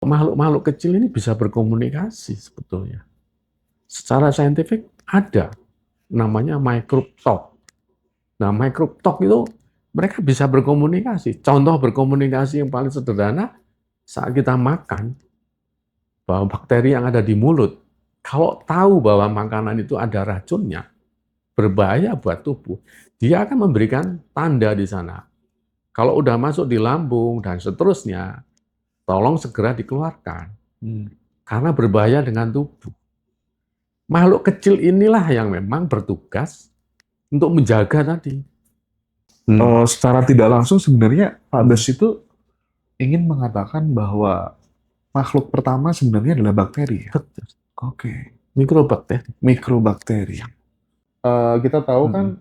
makhluk-makhluk kecil ini bisa berkomunikasi sebetulnya. Secara saintifik ada namanya microbe talk. Nah, microbe talk itu mereka bisa berkomunikasi. Contoh berkomunikasi yang paling sederhana saat kita makan, bahwa bakteri yang ada di mulut, kalau tahu bahwa makanan itu ada racunnya, berbahaya buat tubuh, dia akan memberikan tanda di sana. Kalau udah masuk di lambung dan seterusnya, tolong segera dikeluarkan. Karena berbahaya dengan tubuh. Makhluk kecil inilah yang memang bertugas untuk menjaga tadi. Secara tidak langsung sebenarnya Pak Bas itu ingin mengatakan bahwa makhluk pertama sebenarnya adalah bakteri ya? Oke, Mikrobakteri. mikrobakteri. Kita tahu kan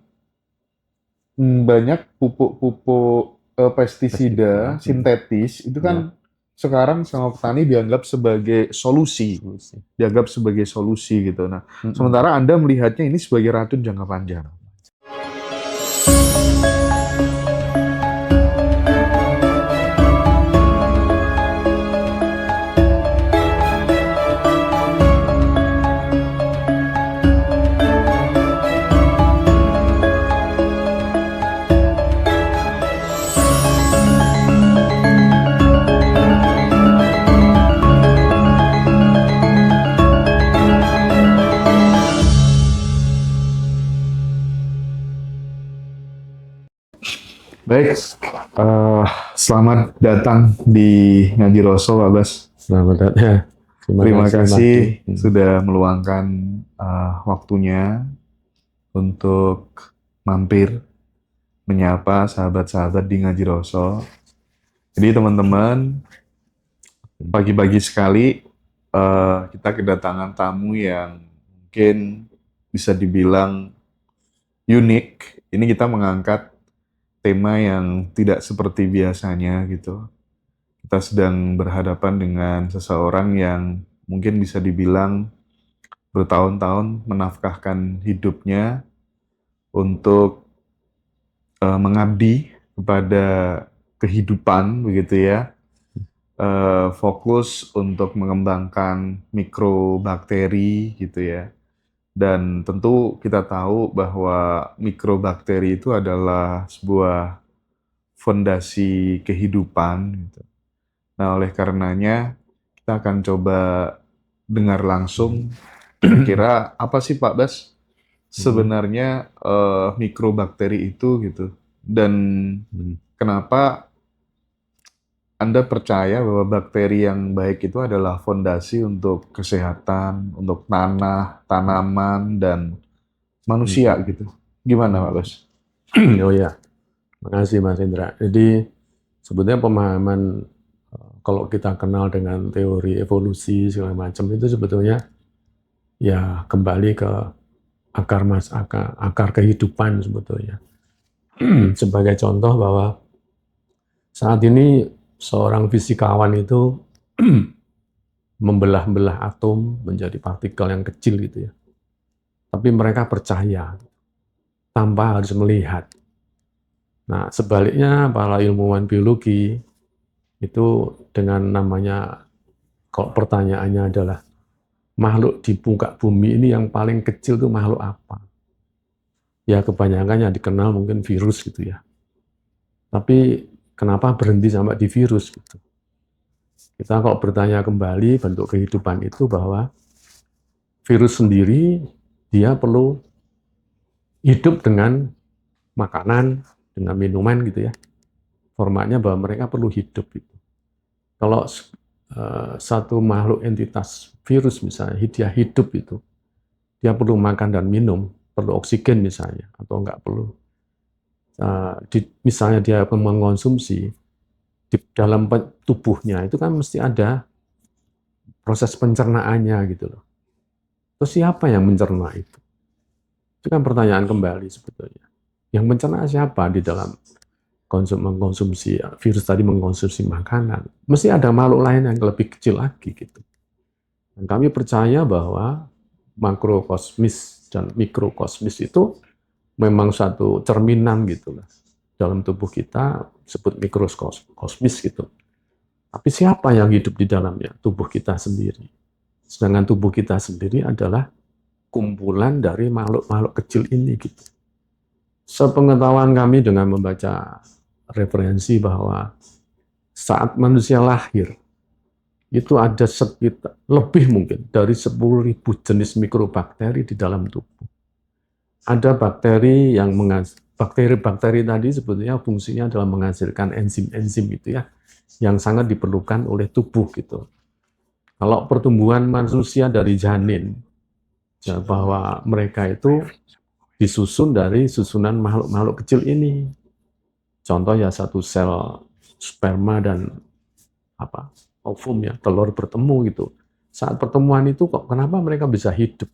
banyak pupuk-pupuk pestisida sintetis itu kan sekarang sama petani dianggap sebagai solusi, dianggap sebagai solusi gitu. Nah, sementara Anda melihatnya ini sebagai racun jangka panjang. Baik, selamat datang di Ngaji Rasul, Pak Bas. Selamat datang. Terima kasih sudah meluangkan waktunya untuk mampir menyapa sahabat-sahabat di Ngaji Rasul. Jadi teman-teman, pagi-pagi sekali kita kedatangan tamu yang mungkin bisa dibilang unik. Ini kita mengangkat tema yang tidak seperti biasanya gitu. Kita sedang berhadapan dengan seseorang yang mungkin bisa dibilang bertahun-tahun menafkahkan hidupnya untuk mengabdi kepada kehidupan begitu ya. Fokus untuk mengembangkan mikrobakteri gitu ya. Dan tentu kita tahu bahwa mikrobakteri itu adalah sebuah fondasi kehidupan gitu. Nah, oleh karenanya kita akan coba dengar langsung kira-kira apa sih Pak Bas sebenarnya mikrobakteri itu gitu. Dan kenapa Anda percaya bahwa bakteri yang baik itu adalah fondasi untuk kesehatan, untuk tanah, tanaman, dan manusia gitu. Gimana Pak Bas? Oh ya, makasih Mas Indra. Jadi sebetulnya pemahaman kalau kita kenal dengan teori evolusi segala macam itu sebetulnya ya kembali ke akar kehidupan sebetulnya. Sebagai contoh bahwa saat ini seorang fisikawan itu membelah-belah atom menjadi partikel yang kecil gitu ya. Tapi mereka percaya tanpa harus melihat. Nah, sebaliknya para ilmuwan biologi itu dengan namanya, kalau pertanyaannya adalah makhluk di muka bumi ini yang paling kecil itu makhluk apa? Ya kebanyakan yang dikenal mungkin virus gitu ya. Tapi kenapa berhenti sampai di virus gitu? Kita kalau bertanya kembali bentuk kehidupan itu bahwa virus sendiri dia perlu hidup dengan makanan, dengan minuman gitu ya. Formatnya bahwa mereka perlu hidup gitu. Kalau satu makhluk entitas virus misalnya, dia hidup itu, dia perlu makan dan minum, perlu oksigen misalnya, atau enggak perlu. Misalnya dia mengkonsumsi, di dalam tubuhnya itu kan mesti ada proses pencernaannya gitu loh. Terus siapa yang mencerna itu? Itu kan pertanyaan kembali sebetulnya. Yang mencerna siapa di dalam mengkonsumsi virus tadi, mengkonsumsi makanan? Mesti ada makhluk lain yang lebih kecil lagi gitu. Dan kami percaya bahwa makrokosmis dan mikrokosmis itu memang satu cerminan gitu lah dalam tubuh kita, sebut mikrokosmis gitu. Tapi siapa yang hidup di dalamnya? Tubuh kita sendiri. Sedangkan tubuh kita sendiri adalah kumpulan dari makhluk-makhluk kecil ini gitu. Sepengetahuan kami dengan membaca referensi bahwa saat manusia lahir itu ada sekitar lebih mungkin dari 10.000 jenis mikrobakteri di dalam tubuh. Ada bakteri yang bakteri-bakteri tadi sebetulnya fungsinya adalah menghasilkan enzim-enzim itu ya, yang sangat diperlukan oleh tubuh gitu. Kalau pertumbuhan manusia dari janin, ya, bahwa mereka itu disusun dari susunan makhluk-makhluk kecil ini. Contoh ya satu sel sperma dan ovum ya, telur bertemu gitu. Saat pertemuan itu kok kenapa mereka bisa hidup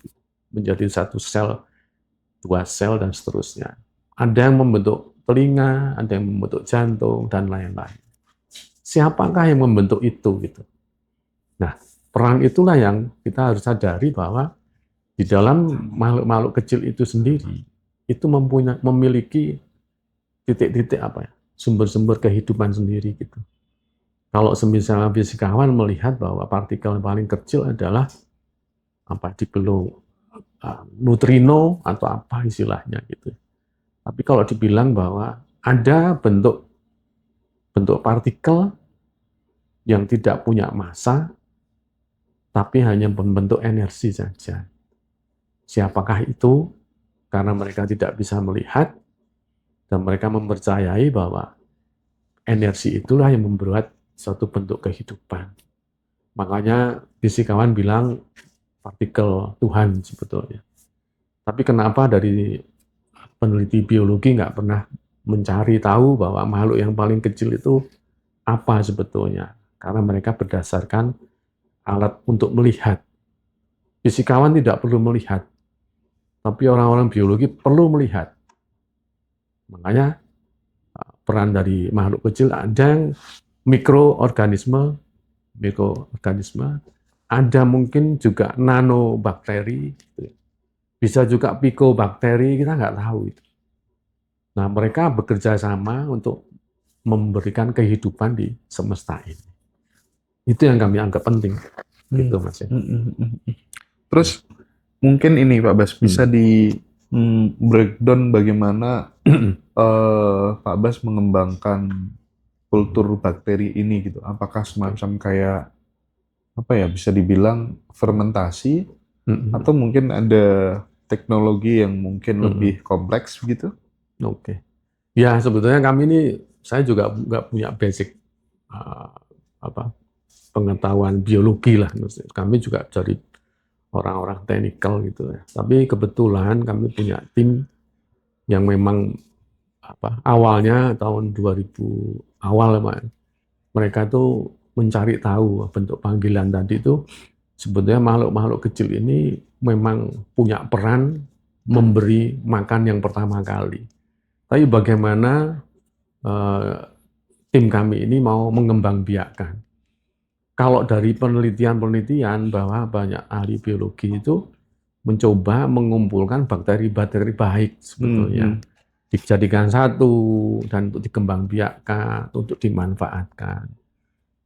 menjadi satu sel, dua sel dan seterusnya. Ada yang membentuk telinga, ada yang membentuk jantung dan lain-lain. Siapakah yang membentuk itu gitu? Nah, peran itulah yang kita harus sadari bahwa di dalam makhluk-makhluk kecil itu sendiri itu memiliki titik-titik sumber-sumber kehidupan sendiri gitu. Kalau semisal fisikawan melihat bahwa partikel yang paling kecil adalah dibilang neutrino atau apa istilahnya gitu. Tapi kalau dibilang bahwa ada bentuk partikel yang tidak punya massa tapi hanya membentuk energi saja. Siapakah itu? Karena mereka tidak bisa melihat dan mereka mempercayai bahwa energi itulah yang membuat suatu bentuk kehidupan. Makanya fisikawan bilang partikel Tuhan sebetulnya. Tapi kenapa dari peneliti biologi nggak pernah mencari tahu bahwa makhluk yang paling kecil itu apa sebetulnya? Karena mereka berdasarkan alat untuk melihat. Fisikawan tidak perlu melihat, tapi orang-orang biologi perlu melihat. Makanya peran dari makhluk kecil ada yang mikroorganisme, ada mungkin juga nanobakteri, bisa juga pikobakteri, kita nggak tahu itu. Nah, mereka bekerja sama untuk memberikan kehidupan di semesta ini. Itu yang kami anggap penting. Gitu, Mas. Terus mungkin ini Pak Bas bisa di breakdown bagaimana Pak Bas mengembangkan kultur bakteri ini gitu. Apakah semacam kayak bisa dibilang fermentasi atau mungkin ada teknologi yang mungkin lebih kompleks gitu? Oke. Ya sebetulnya kami ini, saya juga nggak punya basic pengetahuan biologi lah. Kami juga dari orang-orang teknikal gitu ya. Tapi kebetulan kami punya tim yang memang awalnya tahun 2000 awal mereka itu mencari tahu bentuk panggilan tadi itu sebetulnya makhluk-makhluk kecil ini memang punya peran memberi makan yang pertama kali. Tapi bagaimana tim kami ini mau mengembangbiakkan? Kalau dari penelitian bahwa banyak ahli biologi itu mencoba mengumpulkan bakteri-bakteri baik sebetulnya, dijadikan satu dan untuk dikembangbiakkan, untuk dimanfaatkan.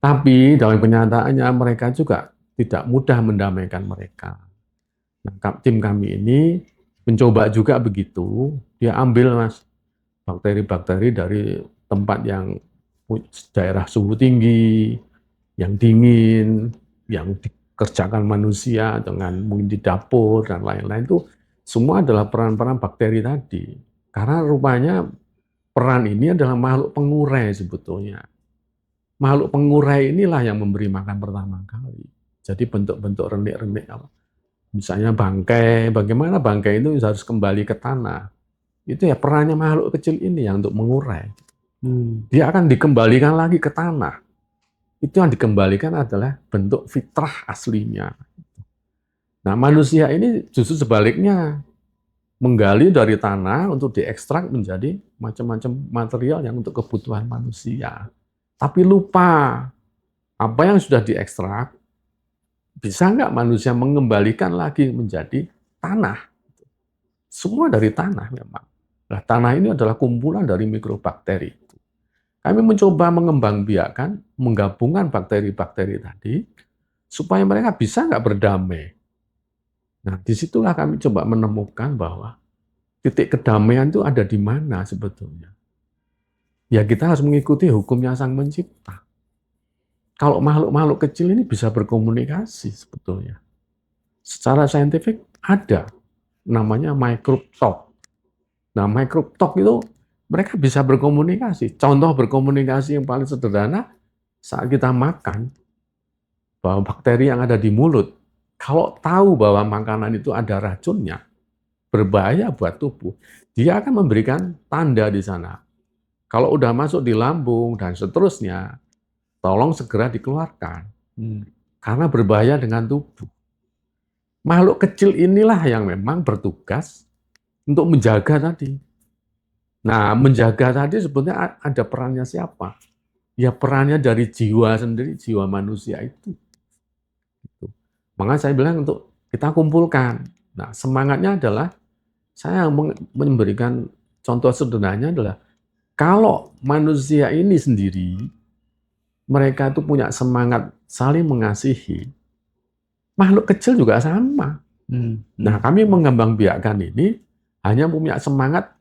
Tapi dalam kenyataannya mereka juga tidak mudah mendamaikan mereka. Nah, tim kami ini mencoba juga begitu, dia ambil bakteri-bakteri dari tempat yang daerah suhu tinggi, yang dingin, yang dikerjakan manusia dengan mungkin di dapur dan lain-lain itu semua adalah peran-peran bakteri tadi. Karena rupanya peran ini adalah makhluk pengurai sebetulnya. Makhluk pengurai inilah yang memberi makan pertama kali. Jadi bentuk-bentuk renik-renik, misalnya bangkai, bagaimana bangkai itu harus kembali ke tanah. Itu ya perannya makhluk kecil ini yang untuk mengurai. Dia akan dikembalikan lagi ke tanah. Itu yang dikembalikan adalah bentuk fitrah aslinya. Nah, manusia ini justru sebaliknya, menggali dari tanah untuk diekstrak menjadi macam-macam material yang untuk kebutuhan manusia. Tapi lupa, apa yang sudah diekstrak, bisa nggak manusia mengembalikan lagi menjadi tanah? Semua dari tanah memang. Nah, tanah ini adalah kumpulan dari mikrobakteri. Kami mencoba mengembangbiakkan, menggabungkan bakteri-bakteri tadi, supaya mereka bisa nggak berdamai. Nah, disitulah kami coba menemukan bahwa titik kedamaian itu ada di mana sebetulnya. Ya kita harus mengikuti hukumnya Sang Pencipta. Kalau makhluk-makhluk kecil ini bisa berkomunikasi sebetulnya. Secara saintifik ada, namanya microbe talk. Nah, microbe talk itu mereka bisa berkomunikasi. Contoh berkomunikasi yang paling sederhana saat kita makan, bahwa bakteri yang ada di mulut, kalau tahu bahwa makanan itu ada racunnya, berbahaya buat tubuh, dia akan memberikan tanda di sana. Kalau udah masuk di lambung dan seterusnya, tolong segera dikeluarkan. Karena berbahaya dengan tubuh. Makhluk kecil inilah yang memang bertugas untuk menjaga tadi. Nah, menjaga tadi sebetulnya ada perannya siapa? Ya perannya dari jiwa sendiri, jiwa manusia itu. Makanya saya bilang untuk kita kumpulkan. Nah, semangatnya adalah saya memberikan contoh sederhananya adalah kalau manusia ini sendiri mereka itu punya semangat saling mengasihi, makhluk kecil juga sama. Nah, kami mengembangbiakkan ini hanya punya semangat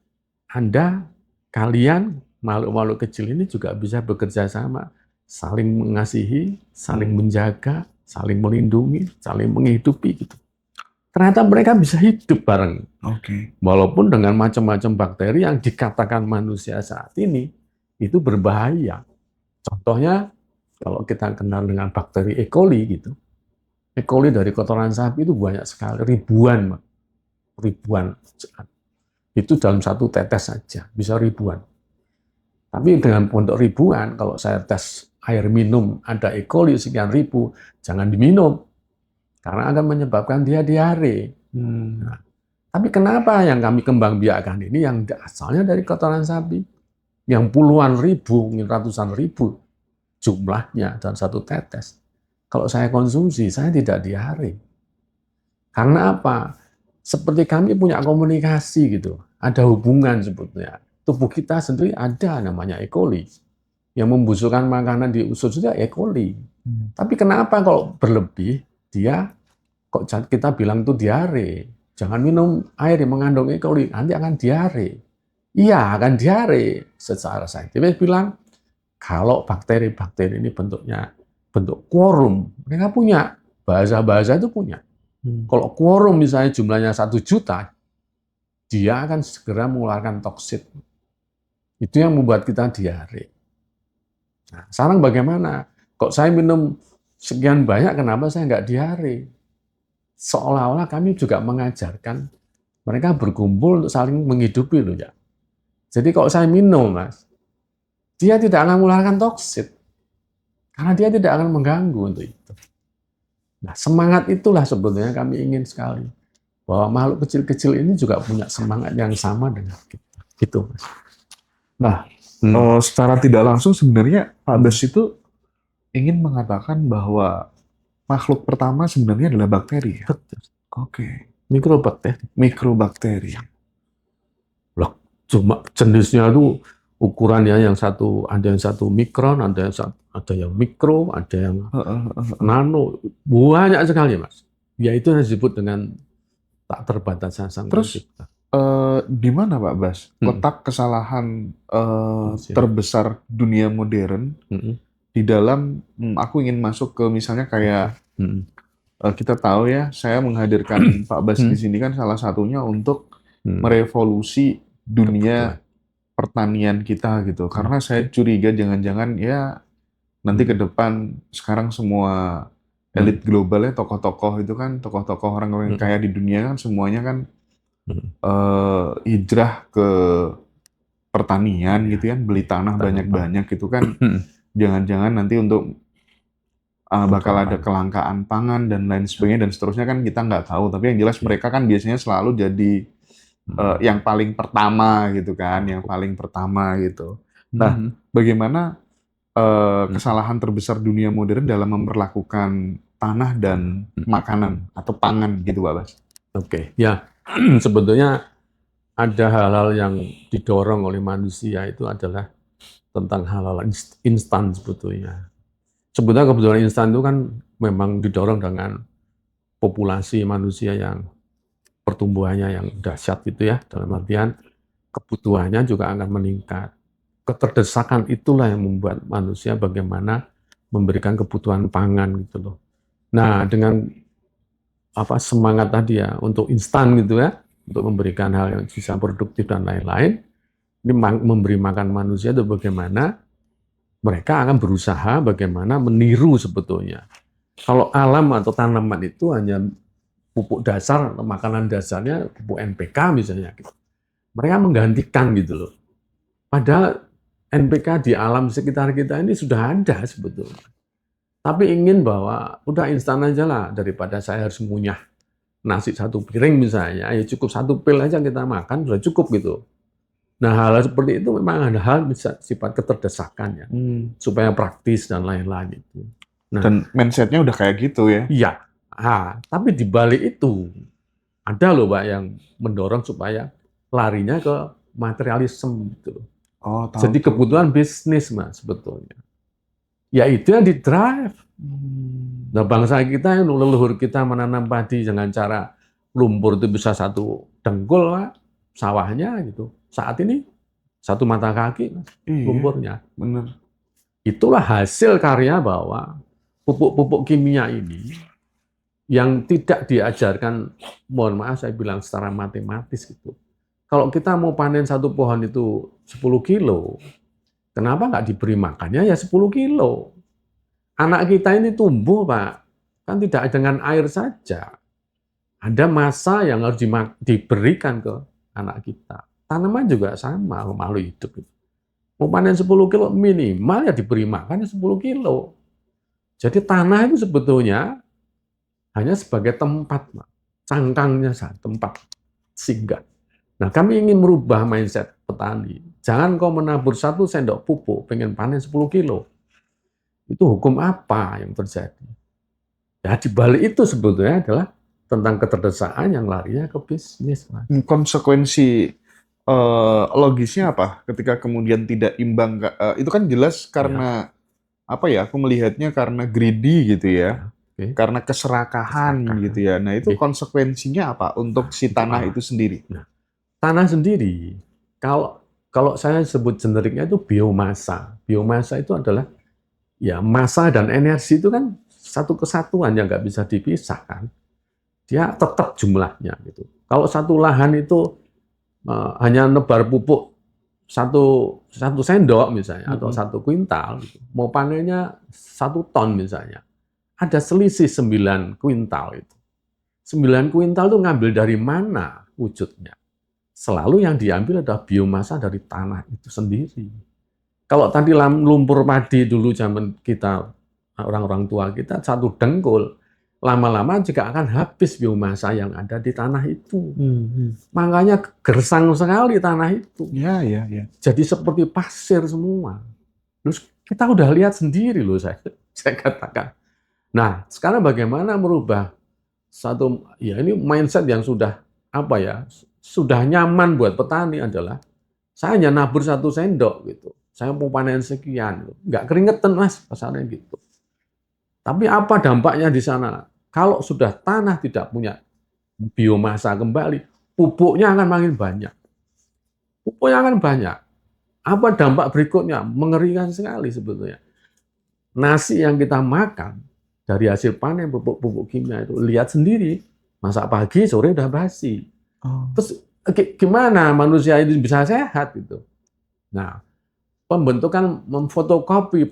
Anda, kalian, makhluk-makhluk kecil ini juga bisa bekerja sama, saling mengasihi, saling menjaga, saling melindungi, saling menghidupi gitu. Ternyata mereka bisa hidup bareng. Walaupun dengan macam-macam bakteri yang dikatakan manusia saat ini itu berbahaya. Contohnya kalau kita kenal dengan bakteri E. coli gitu. E. coli dari kotoran sapi itu banyak sekali, ribuan. Itu dalam satu tetes saja, bisa ribuan. Tapi dengan untuk ribuan, kalau saya tes air minum ada E. coli sekian ribu, jangan diminum. Karena akan menyebabkan dia diare. Nah, tapi kenapa yang kami kembangbiakkan ini yang asalnya dari kotoran sapi, yang puluhan ribu, ratusan ribu jumlahnya dalam satu tetes. Kalau saya konsumsi, saya tidak diare. Karena apa? Seperti kami punya komunikasi gitu, ada hubungan sebetulnya. Tubuh kita sendiri ada namanya E. coli. Yang membusukkan makanan di usus itu E. coli. Tapi kenapa kalau berlebih, dia kok kita bilang itu diare. Jangan minum air yang mengandung E. coli, nanti akan diare. Iya, akan diare. Secara saintifik bilang, kalau bakteri-bakteri ini bentuknya bentuk quorum, mereka punya bahasa-bahasa itu punya. Kalau quorum misalnya jumlahnya 1 juta, dia akan segera mengeluarkan toksit. Itu yang membuat kita diare. Nah, sekarang bagaimana? Kok saya minum sekian banyak, kenapa saya nggak diare? Seolah-olah kami juga mengajarkan mereka berkumpul untuk saling menghidupi loh ya. Jadi kalau saya minum, Mas, dia tidak akan mengeluarkan toksit. Karena dia tidak akan mengganggu untuk itu. Nah, semangat itulah sebetulnya kami ingin sekali. Bahwa makhluk kecil-kecil ini juga punya semangat yang sama dengan kita. Gitu, Mas. Nah, secara tidak langsung sebenarnya Pak Bas itu ingin mengatakan bahwa makhluk pertama sebenarnya adalah bakteri. Betul. Oke. Mikrobakteri. Loh, cuma jenisnya itu ukurannya yang satu, ada yang 1 mikron, ada yang mikro, ada yang nano, banyak sekali, Mas. Ya itu yang disebut dengan tak terbatasnya Sang Pencipta. Di mana Pak Bas letak kesalahan terbesar dunia modern di dalam aku ingin masuk ke misalnya kayak kita tahu ya, saya menghadirkan Pak Bas di sini kan salah satunya untuk merevolusi dunia pertanian kita gitu. Karena saya curiga jangan-jangan ya nanti ke depan sekarang semua elit globalnya tokoh-tokoh itu kan tokoh-tokoh orang-orang kaya di dunia kan semuanya kan hijrah ke pertanian gitu kan, beli tanah banyak-banyak gitu kan. Jangan-jangan nanti untuk bakal ada kelangkaan pangan dan lain sebagainya dan seterusnya kan kita nggak tahu. Tapi yang jelas mereka kan biasanya selalu jadi yang paling pertama gitu kan, yang paling pertama gitu. Nah, bagaimana kesalahan terbesar dunia modern dalam memperlakukan tanah dan makanan atau pangan gitu Pak Bas? Oke, ya sebetulnya ada hal-hal yang didorong oleh manusia itu adalah tentang hal-hal instan sebetulnya. Sebetulnya kebutuhan instan itu kan memang didorong dengan populasi manusia yang pertumbuhannya yang dahsyat gitu ya, dalam artian kebutuhannya juga akan meningkat. Keterdesakan itulah yang membuat manusia bagaimana memberikan kebutuhan pangan gitu loh. Nah, dengan semangat tadi ya untuk instan gitu ya, untuk memberikan hal yang bisa produktif dan lain-lain, ini memberi makan manusia itu bagaimana mereka akan berusaha bagaimana meniru sebetulnya. Kalau alam atau tanaman itu hanya pupuk dasar atau makanan dasarnya pupuk NPK misalnya, gitu. Mereka menggantikan gitu loh. Padahal NPK di alam sekitar kita ini sudah ada sebetulnya. Tapi ingin bahwa udah instan aja lah daripada saya harus ngunyah nasi satu piring misalnya, ya cukup satu pil aja kita makan sudah cukup gitu. Nah hal seperti itu memang ada hal bisa sifat keterdesakan ya, supaya praktis dan lain-lain itu. Nah, dan mindset-nya udah kayak gitu ya? Iya. Tapi di balik itu ada loh Pak yang mendorong supaya larinya ke materialisme gitu. Oh, tahu. Jadi kebutuhan bisnis Mas sebetulnya. Ya itu yang di-drive. Nah bangsa kita, leluhur kita menanam padi dengan cara lumpur itu bisa satu dengkul Pak, sawahnya gitu. Saat ini satu mata kaki lumpurnya. Bener. Itulah hasil karya bahwa pupuk-pupuk kimia ini yang tidak diajarkan, mohon maaf saya bilang secara matematis gitu. Kalau kita mau panen satu pohon itu 10 kilo, kenapa nggak diberi makannya ya 10 kilo? Anak kita ini tumbuh Pak, kan tidak dengan air saja. Ada masa yang harus diberikan ke anak kita. Tanaman juga sama, makhluk hidup. Mau panen 10 kilo minimal ya diberi makan 10 kilo. Jadi tanah itu sebetulnya hanya sebagai tempat, cangkangnya tempat singgah. Nah kami ingin merubah mindset petani. Jangan kau menabur 1 sendok pupuk, pengen panen 10 kilo. Itu hukum apa yang terjadi? Ya di balik itu sebetulnya adalah tentang keterdesakan yang larinya ke bisnis. Konsekuensi logisnya apa ketika kemudian tidak imbang? Itu kan jelas karena apa ya? Aku melihatnya karena greedy gitu ya, karena keserakahan gitu ya. Nah itu konsekuensinya apa untuk si tanah itu sendiri? Nah, tanah sendiri, kalau saya sebut generiknya itu biomasa. Biomasa itu adalah ya massa dan energi itu kan satu kesatuan yang nggak bisa dipisahkan. Dia tetap jumlahnya gitu. Kalau satu lahan itu hanya nebar pupuk satu sendok misalnya atau 1 kuintal, gitu. Mau panennya 1 ton misalnya, ada selisih 9 kuintal itu. 9 kuintal itu ngambil dari mana wujudnya? Selalu yang diambil adalah biomasa dari tanah itu sendiri. Kalau tadi lumpur padi dulu zaman kita, orang-orang tua kita, 1 dengkul, lama-lama juga akan habis biomasa yang ada di tanah itu. Makanya gersang sekali tanah itu. Ya. Jadi seperti pasir semua. Terus kita udah lihat sendiri loh saya katakan. Nah, sekarang bagaimana merubah ini mindset yang sudah sudah nyaman buat petani adalah saya hanya nabur 1 sendok gitu. Saya mau panen sekian, nggak keringetan Mas, kasarnya gitu. Tapi apa dampaknya di sana? Kalau sudah tanah tidak punya biomasa kembali, pupuknya akan makin banyak. Pupuknya akan banyak. Apa dampak berikutnya? Mengerikan sekali sebetulnya. Nasi yang kita makan dari hasil panen pupuk-pupuk kimia itu, lihat sendiri, masak pagi, sore udah basi. Terus gimana manusia ini bisa sehat gitu? Nah, pembentukan memfotokopi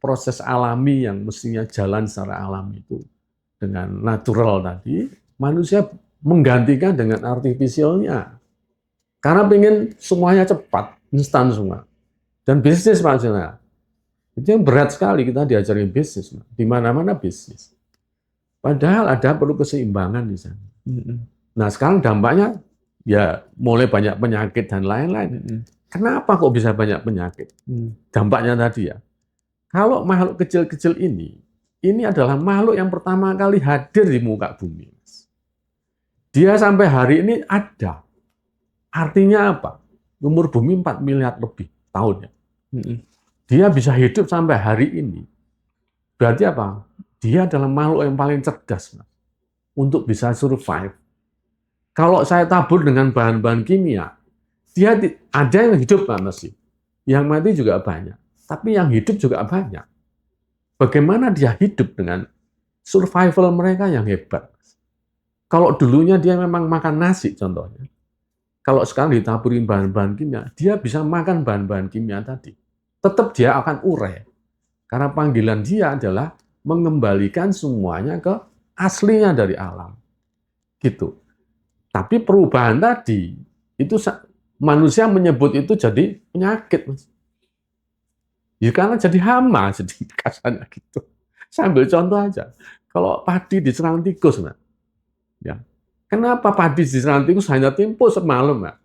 proses alami yang mestinya jalan secara alami itu dengan natural tadi, manusia menggantikan dengan artifisialnya. Karena pengen semuanya cepat, instan semua. Dan bisnis maksudnya. Itu yang berat sekali kita diajarin bisnis. Di mana-mana bisnis. Padahal ada perlu keseimbangan di sana. Nah sekarang dampaknya ya mulai banyak penyakit dan lain-lain. Kenapa kok bisa banyak penyakit? Dampaknya tadi ya. Kalau makhluk kecil-kecil ini adalah makhluk yang pertama kali hadir di muka bumi. Dia sampai hari ini ada. Artinya apa? Umur bumi 4 miliar lebih tahunnya. Dia bisa hidup sampai hari ini. Berarti apa? Dia adalah makhluk yang paling cerdas, Mas, untuk bisa survive. Kalau saya tabur dengan bahan-bahan kimia, dia ada yang hidup Pak Mas, yang mati juga banyak, tapi yang hidup juga banyak. Bagaimana dia hidup dengan survival mereka yang hebat? Kalau dulunya dia memang makan nasi contohnya, kalau sekarang ditaburin bahan-bahan kimia, dia bisa makan bahan-bahan kimia tadi. Tetap dia akan urai. Karena panggilan dia adalah mengembalikan semuanya ke aslinya dari alam. Gitu. Tapi perubahan tadi, itu manusia menyebut itu jadi penyakit. Ya karena jadi hama, jadi kasarnya gitu. Saya ambil contoh aja. Kalau padi diserang tikus, Mas, ya. Kenapa padi diserang tikus hanya tempo semalam, Mas?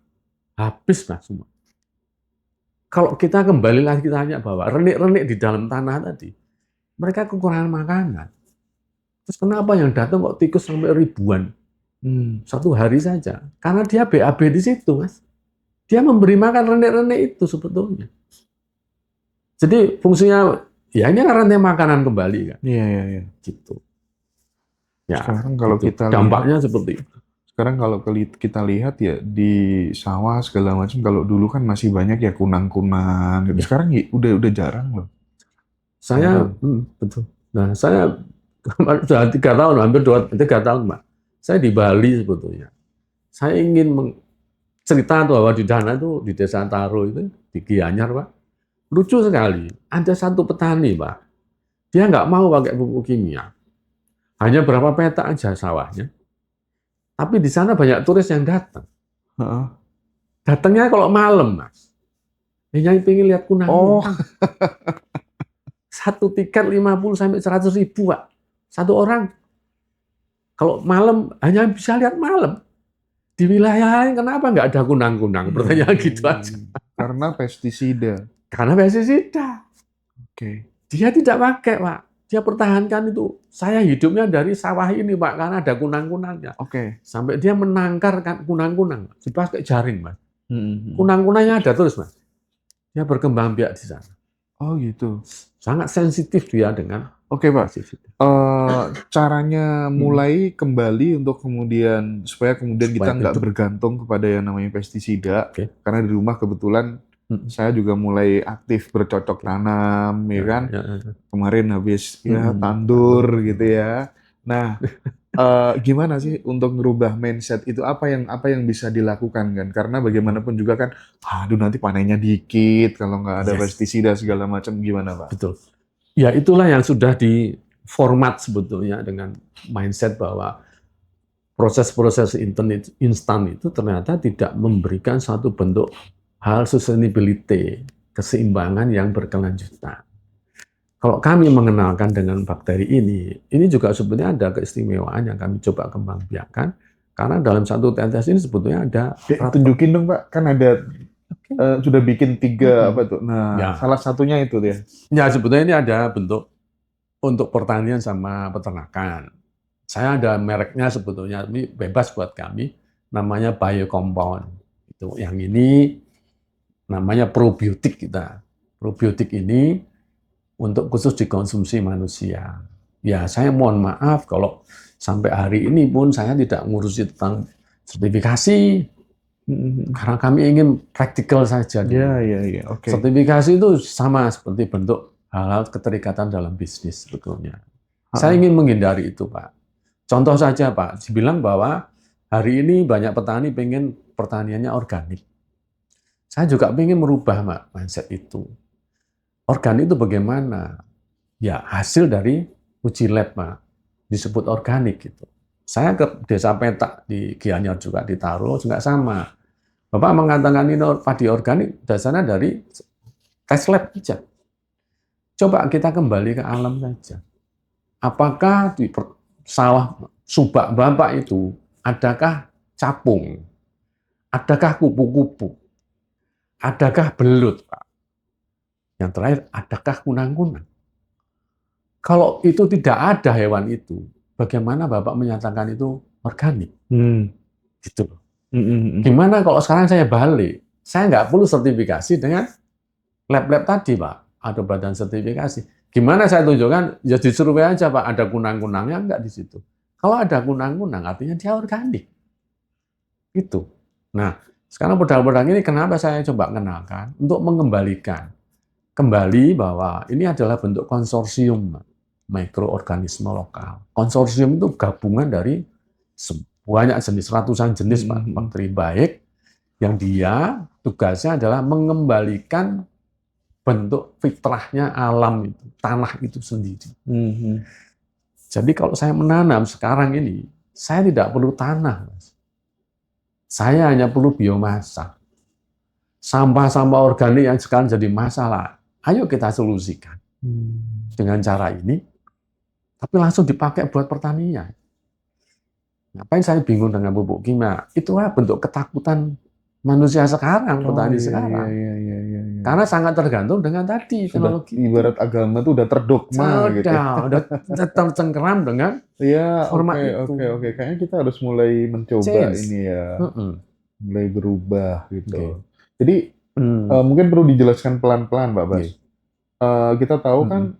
Habis, Mas, semua. Kalau kita kembali lagi tanya bahwa renik-renik di dalam tanah tadi, mereka kekurangan makanan. Terus kenapa yang datang kok tikus sampai ribuan? Satu hari saja. Karena dia BAB di situ, Mas. Dia memberi makan renik-renik itu sebetulnya. Jadi fungsinya, ya ini rantai makanan kembali kan. Iya. Gitu. Ya, sekarang kalau gitu. kita Dampaknya seperti itu. Sekarang kalau kita lihat ya di sawah segala macam, kalau dulu kan masih banyak ya kunang-kunang. Ya. Sekarang ya udah jarang loh. Saya, betul. Nah, saya sudah 3 tahun, hampir 3 tahun, Mbak. Saya di Bali sebetulnya. Saya ingin cerita bahwa di sana itu, di Desa Taro itu, di Gianyar, Pak. Lucu sekali. Ada satu petani, Pak. Dia nggak mau pakai pupuk kimia. Hanya berapa petak aja sawahnya. Tapi di sana banyak turis yang datang. Datangnya kalau malam, Mas. Yang pengen lihat kunang-kunang. Satu tiket 50 sampai 100 ribu, Pak. Satu orang. Kalau malam, hanya bisa lihat malam. Di wilayah lain kenapa nggak ada kunang-kunang? Pertanyaan gitu aja. Karena pestisida. Karena pestisida. Oke. Dia tidak pakai, Pak. Dia pertahankan itu. Saya hidupnya dari sawah ini, Pak, karena ada kunang-kunangnya. Oke. Sampai dia menangkar kunang-kunang. Dipakai jaring, Mas. Kunang-kunangnya ada terus, Mas. Dia berkembang biak di sana. Oh gitu. Sangat sensitif dia dengan. Oke, Pak. Caranya mulai kembali untuk kemudian supaya kita nggak bergantung kepada yang namanya pestisida. Karena di rumah kebetulan saya juga mulai aktif bercocok tanam, ya kan? Kemarin habis tandur gitu ya. Nah, gimana sih untuk merubah mindset itu? Apa yang bisa dilakukan kan? Karena bagaimanapun juga kan, aduh nanti panennya dikit kalau nggak ada pestisida segala macam, gimana Pak? Betul. Ya itulah yang sudah diformat sebetulnya dengan mindset bahwa proses-proses instan itu ternyata tidak memberikan satu bentuk hal sustainability, keseimbangan yang berkelanjutan. Kalau kami mengenalkan dengan bakteri ini juga sebenarnya ada keistimewaan yang kami coba kembangbiakkan, karena dalam satu tetes ini sebetulnya ada. Tunjukin dong Pak, kan ada sudah bikin 3 apa tuh? Nah, ya. Salah satunya itu dia. Ya sebetulnya ini ada bentuk untuk pertanian sama peternakan. Saya ada mereknya sebetulnya, ini bebas buat kami, namanya Biocompound. Itu yang ini namanya probiotik kita. Probiotik ini untuk khusus dikonsumsi manusia. Ya, saya mohon maaf kalau sampai hari ini pun saya tidak ngurusi tentang sertifikasi. Karena kami ingin praktikal saja. Ya. Okay. Sertifikasi itu sama seperti bentuk hal-hal keterikatan dalam bisnis sebetulnya. Saya ingin menghindari itu, Pak. Contoh saja, Pak, dibilang bahwa hari ini banyak petani pengen pertaniannya organik. Saya juga ingin merubah mindset itu. Organik itu bagaimana? Ya hasil dari uji lab, Pak. Disebut organik gitu. Saya ke Desa Petak di Gianyar juga di Taro juga sama. Bapak mengatakan ini padi organik dasarnya dari tes lab saja. Coba kita kembali ke alam saja. Apakah di sawah subak Bapak itu adakah capung? Adakah kupu-kupu? Adakah belut, Pak? Yang terakhir, adakah kunang-kunang? Kalau itu tidak ada hewan itu, bagaimana Bapak menyatakan itu organik? Gitu. Gimana kalau sekarang saya balik? Saya nggak perlu sertifikasi dengan lab-lab tadi, Pak, ada badan sertifikasi. Gimana saya tunjukkan? Ya di survei aja, Pak, ada kunang-kunangnya enggak di situ. Kalau ada kunang-kunang, artinya dia organik. Gitu. Nah, sekarang produk-produk ini kenapa saya coba kenalkan? Untuk mengembalikan kembali bahwa ini adalah bentuk konsorsium mikroorganisme lokal. Konsorsium itu gabungan dari banyak jenis, ratusan jenis Pak, bakteri baik, yang dia tugasnya adalah mengembalikan bentuk fitrahnya alam itu, tanah itu sendiri. Jadi kalau saya menanam sekarang ini, saya tidak perlu tanah, Mas. Saya hanya perlu biomasa. Sampah-sampah organik yang sekarang jadi masalah, ayo kita solusikan dengan cara ini, tapi langsung dipakai buat pertanian. Ngapain saya bingung dengan pupuk kimia? Itulah bentuk ketakutan manusia sekarang, petani sekarang. Karena sangat tergantung dengan tadi teknologi. Ibarat agama itu udah terdogma gitu. Udah tercengkeram dengan format itu. Oke. Kayaknya kita harus mulai mencoba ini ya. Mulai berubah gitu. Jadi mungkin perlu dijelaskan pelan-pelan, Pak Bas. Kita tahu kan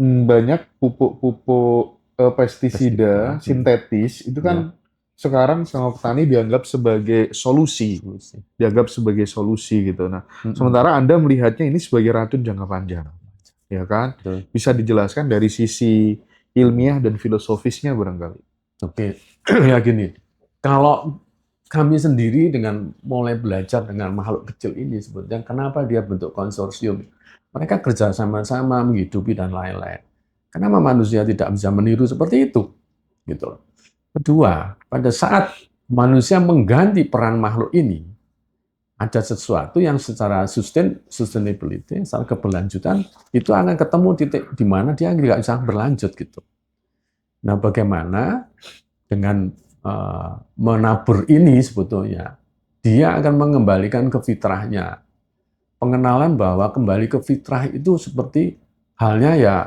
banyak pupuk pestisida sintetis itu kan sekarang sama petani dianggap sebagai solusi. Dianggap sebagai solusi gitu. Nah, sementara Anda melihatnya ini sebagai racun jangka panjang. Ya kan? Bisa dijelaskan dari sisi ilmiah dan filosofisnya barangkali. Oke. Ya gini. Kalau kami sendiri dengan mulai belajar dengan makhluk kecil ini sebetulnya kenapa dia bentuk konsorsium? Mereka kerja sama-sama menghidupi dan lain-lain. Kenapa manusia tidak bisa meniru seperti itu? Gitu. Kedua, pada saat manusia mengganti peran makhluk ini, ada sesuatu yang secara sustainability, secara keberlanjutan, itu akan ketemu titik di mana dia nggak bisa berlanjut gitu. Nah, bagaimana dengan menabur ini sebetulnya, dia akan mengembalikan ke fitrahnya. Pengenalan bahwa kembali ke fitrah itu seperti halnya ya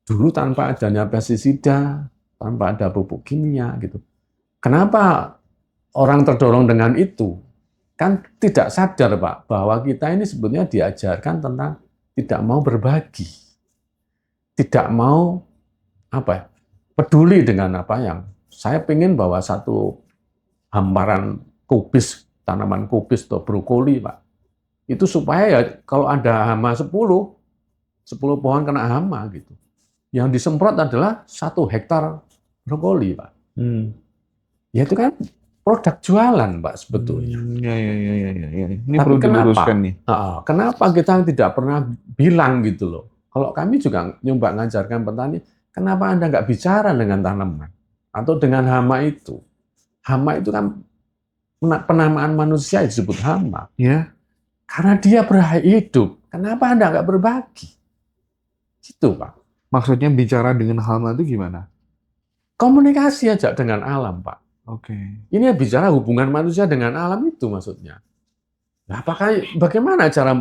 dulu tanpa adanya pestisida, tanpa ada pupuk kimia gitu. Kenapa orang terdorong dengan itu? Kan tidak sadar, Pak, bahwa kita ini sebetulnya diajarkan tentang tidak mau berbagi. Tidak mau peduli dengan apa yang saya pengen bahwa satu hamparan kubis, tanaman kubis atau brokoli, Pak. Itu supaya ya kalau ada hama 10 pohon kena hama gitu. Yang disemprot adalah 1 hektar brokoli, Pak. Ya itu kan produk jualan, Pak, sebetulnya. Ini perlu diluruskan nih. Kenapa kita tidak pernah bilang gitu loh? Kalau kami juga nyoba ngajarkan petani, kenapa Anda nggak bicara dengan tanaman atau dengan hama itu? Hama itu kan penamaan manusia disebut hama. Ya. Karena dia hidup. Kenapa Anda nggak berbagi? Gitu, Pak. Maksudnya bicara dengan hama itu gimana? Komunikasi aja dengan alam, Pak. Oke. Ini bicara hubungan manusia dengan alam itu maksudnya. Nah, bagaimana cara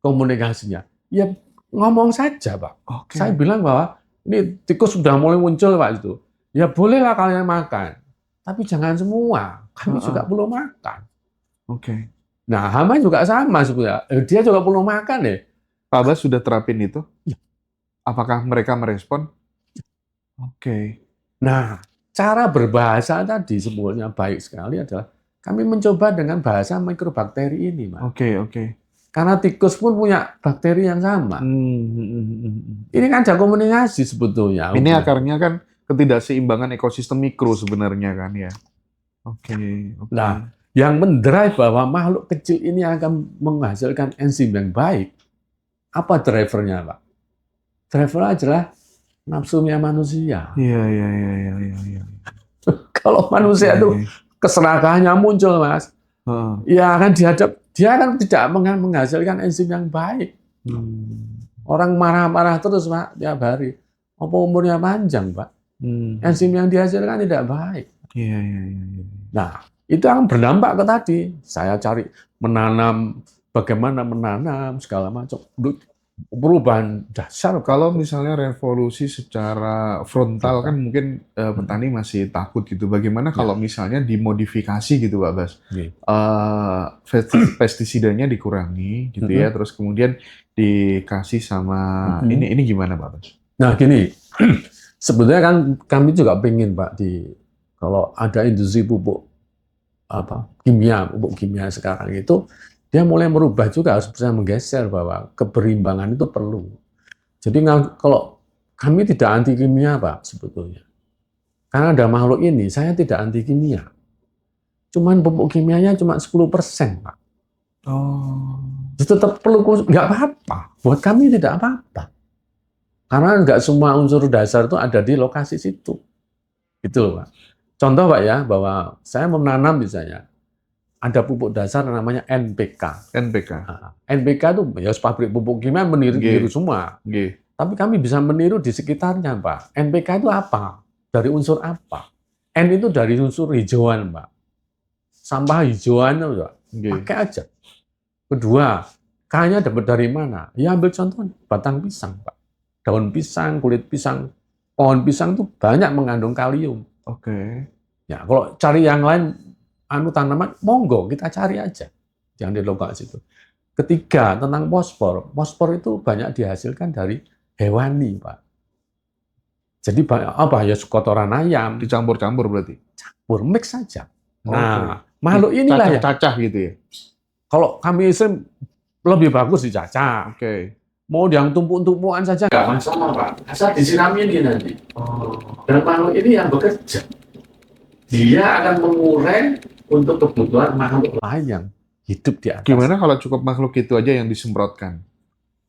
komunikasinya? Ya ngomong saja, Pak. Saya bilang bahwa ini tikus sudah mulai muncul, Pak, itu. Ya bolehlah kalian makan, tapi jangan semua. Kami juga perlu makan. Nah, hama juga sama sebenarnya. Dia juga perlu makan ya. Pak Bas sudah terapin itu? Ya. Apakah mereka merespon? Nah, cara berbahasa tadi sebetulnya baik sekali adalah kami mencoba dengan bahasa mikrobakteri ini, Mas. Karena tikus pun punya bakteri yang sama. Ini kan ada komunikasi sebetulnya. Ini akarnya kan ketidakseimbangan ekosistem mikro sebenarnya kan ya. Nah, yang mendrive bahwa makhluk kecil ini akan menghasilkan enzim yang baik, apa drivernya, Pak? Drivernya adalah nafsunya manusia. Kalau manusia itu keserakahannya muncul, Mas. Ya akan dia akan tidak menghasilkan enzim yang baik. Orang marah-marah terus, Pak, tiap hari. Apa umurnya panjang, Pak? Enzim yang dihasilkan tidak baik. Nah, itu akan berdampak ke tadi. Saya cari bagaimana menanam segala macam. perubahan dasar Pak. Kalau misalnya revolusi secara frontal Frontal. kan mungkin petani masih takut gitu. Bagaimana Ya, kalau misalnya dimodifikasi gitu Pak Bas? oke. Pestisidanya dikurangi gitu ya, Mm-mm. terus kemudian dikasih sama Mm-mm. ini gimana Pak Bas? Nah, gini, sebetulnya kan kami juga pengen Pak kalau ada industri pupuk pupuk kimia sekarang itu dia mulai merubah juga harus bisa menggeser bahwa keberimbangan itu perlu. Jadi kalau kami tidak anti kimia Pak sebetulnya. Karena ada makhluk ini, saya tidak anti kimia. Cuman pupuk kimianya cuma 10% Pak. Oh, Itu tetap perlu, nggak apa-apa. Buat kami tidak apa-apa. Karena nggak semua unsur dasar itu ada di lokasi situ. Gitu loh Pak. Contoh Pak ya, bahwa saya menanam misalnya, ada pupuk dasar namanya NPK. NPK. Nah, NPK itu ya pabrik pupuk kimia meniru semua. G. Tapi kami bisa meniru di sekitarnya Pak. NPK itu apa? Dari unsur apa? N itu dari unsur hijauan Pak. Sampah hijauan itu Pak. G. Pakai aja. Kedua, K-nya dapat dari mana? Ya ambil contoh batang pisang Pak. Daun pisang, kulit pisang, pohon pisang itu banyak mengandung kalium. Oke. Ya, kalau cari yang lain, tanaman, monggo kita cari aja yang di lokasi itu. Ketiga, tentang fosfor. Fosfor itu banyak dihasilkan dari hewani, Pak. Jadi apa ya kotoran ayam, Dicampur-campur berarti. mix saja. Oke. Nah, makhluk inilah ya. Cacah-cacah gitu ya. Kalau kami Islam lebih bagus dicacah. Oke. Mau yang tumpuk-tumpukan saja nggak masalah Pak. Asal disiramin ini nanti. Dan makhluk ini yang bekerja. Dia akan mengurai untuk kebutuhan makhluk lain yang hidup di atas. Gimana kalau cukup makhluk itu aja yang disemprotkan?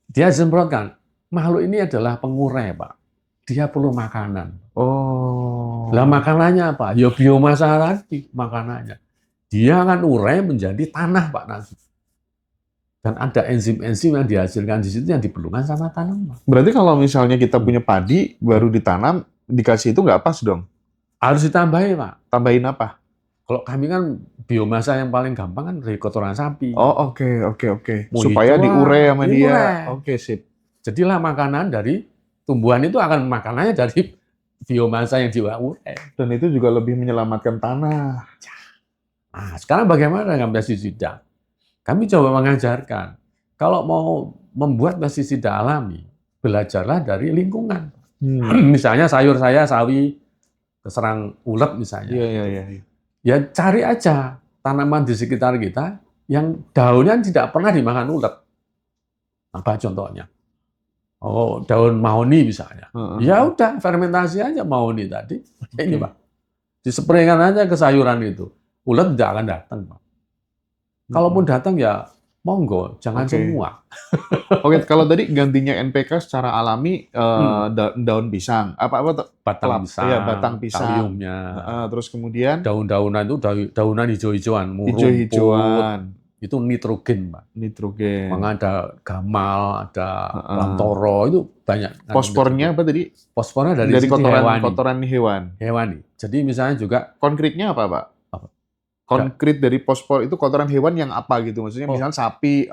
Dia semprotkan. Makhluk ini adalah pengurai Pak. Dia perlu makanan. Oh. Lah makanannya apa? Ya biomasa tadi makanannya. Dia akan urai menjadi tanah Pak nanti. Dan ada enzim-enzim yang dihasilkan di situ yang diperlukan sama tanaman. Berarti kalau misalnya kita punya padi baru ditanam, dikasih itu nggak pas dong? Harus ditambahi Pak. Tambahin apa? Kalau kami kan biomasa yang paling gampang kan dari kotoran sapi. Oh, oke. Mau Supaya hijau, diurai sama dia. diurai. Oke, sip. Jadilah makanan dari tumbuhan itu akan makanannya dari biomasa yang diurai. Dan itu juga lebih menyelamatkan tanah. Nah, sekarang bagaimana dengan pestisida? Kami coba mengajarkan, kalau mau membuat pestisida alami, belajarlah dari lingkungan. Misalnya sayur saya sawi, keserang ulet misalnya. Iya. Ya cari aja tanaman di sekitar kita yang daunnya tidak pernah dimakan ulet. Apa contohnya? Oh, daun mahoni misalnya. Ya udah, fermentasi aja mahoni tadi. Ini Pak. Dispraykan aja ke sayuran itu. Ulet tidak akan datang, Pak. Kalaupun datang ya monggo, jangan semua. Oke, kalau tadi gantinya NPK secara alami daun pisang, batang pisang, ya, batang pisang, kaliumnya. Terus kemudian daun-daunan itu daunan hijau-hijauan, hijau-hijauan, itu nitrogen, Pak. Nitrogen. Maka ada gamal, ada lantoro, itu banyak. Fosfornya apa tadi? Fosfornya dari kotoran hewan. Hewani. Jadi misalnya juga konkretnya apa, Pak? Konkret dari fosfor itu kotoran hewan yang apa gitu? Maksudnya misalnya sapi,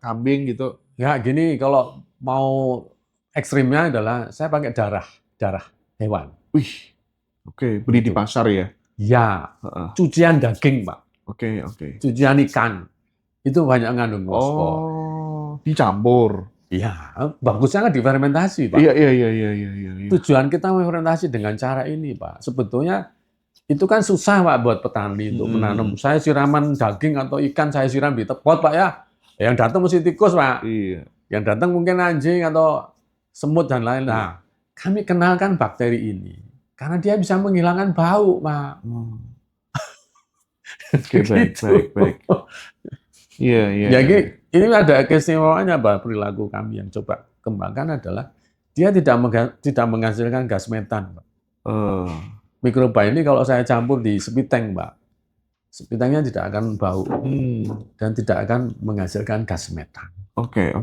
kambing gitu. Ya gini, kalau mau ekstrimnya adalah saya pakai darah hewan. Wih, oke, beli di pasar ya? Ya, cucian daging Pak. Oke. Cucian ikan, itu banyak mengandung fosfor. Oh, dicampur. Iya, bagusnya kan difermentasi Pak. Iya. Tujuan kita fermentasi dengan cara ini Pak. Sebetulnya itu kan susah Pak buat petani untuk menanam. Saya siraman daging atau ikan saya siram di tepot Pak ya. Yang datang mesti tikus Pak. Iya. Yang datang mungkin anjing atau semut dan lain-lain. Nah, kami kenalkan bakteri ini karena dia bisa menghilangkan bau Pak. Oke, baik. Iya. Ya ini ada keistimewaannya Pak, perilaku kami yang coba kembangkan adalah dia tidak menghasilkan gas metan Pak. Mikroba ini kalau saya campur di sepiteng, Pak, sepitengnya tidak akan bau dan tidak akan menghasilkan gas metan. Oke.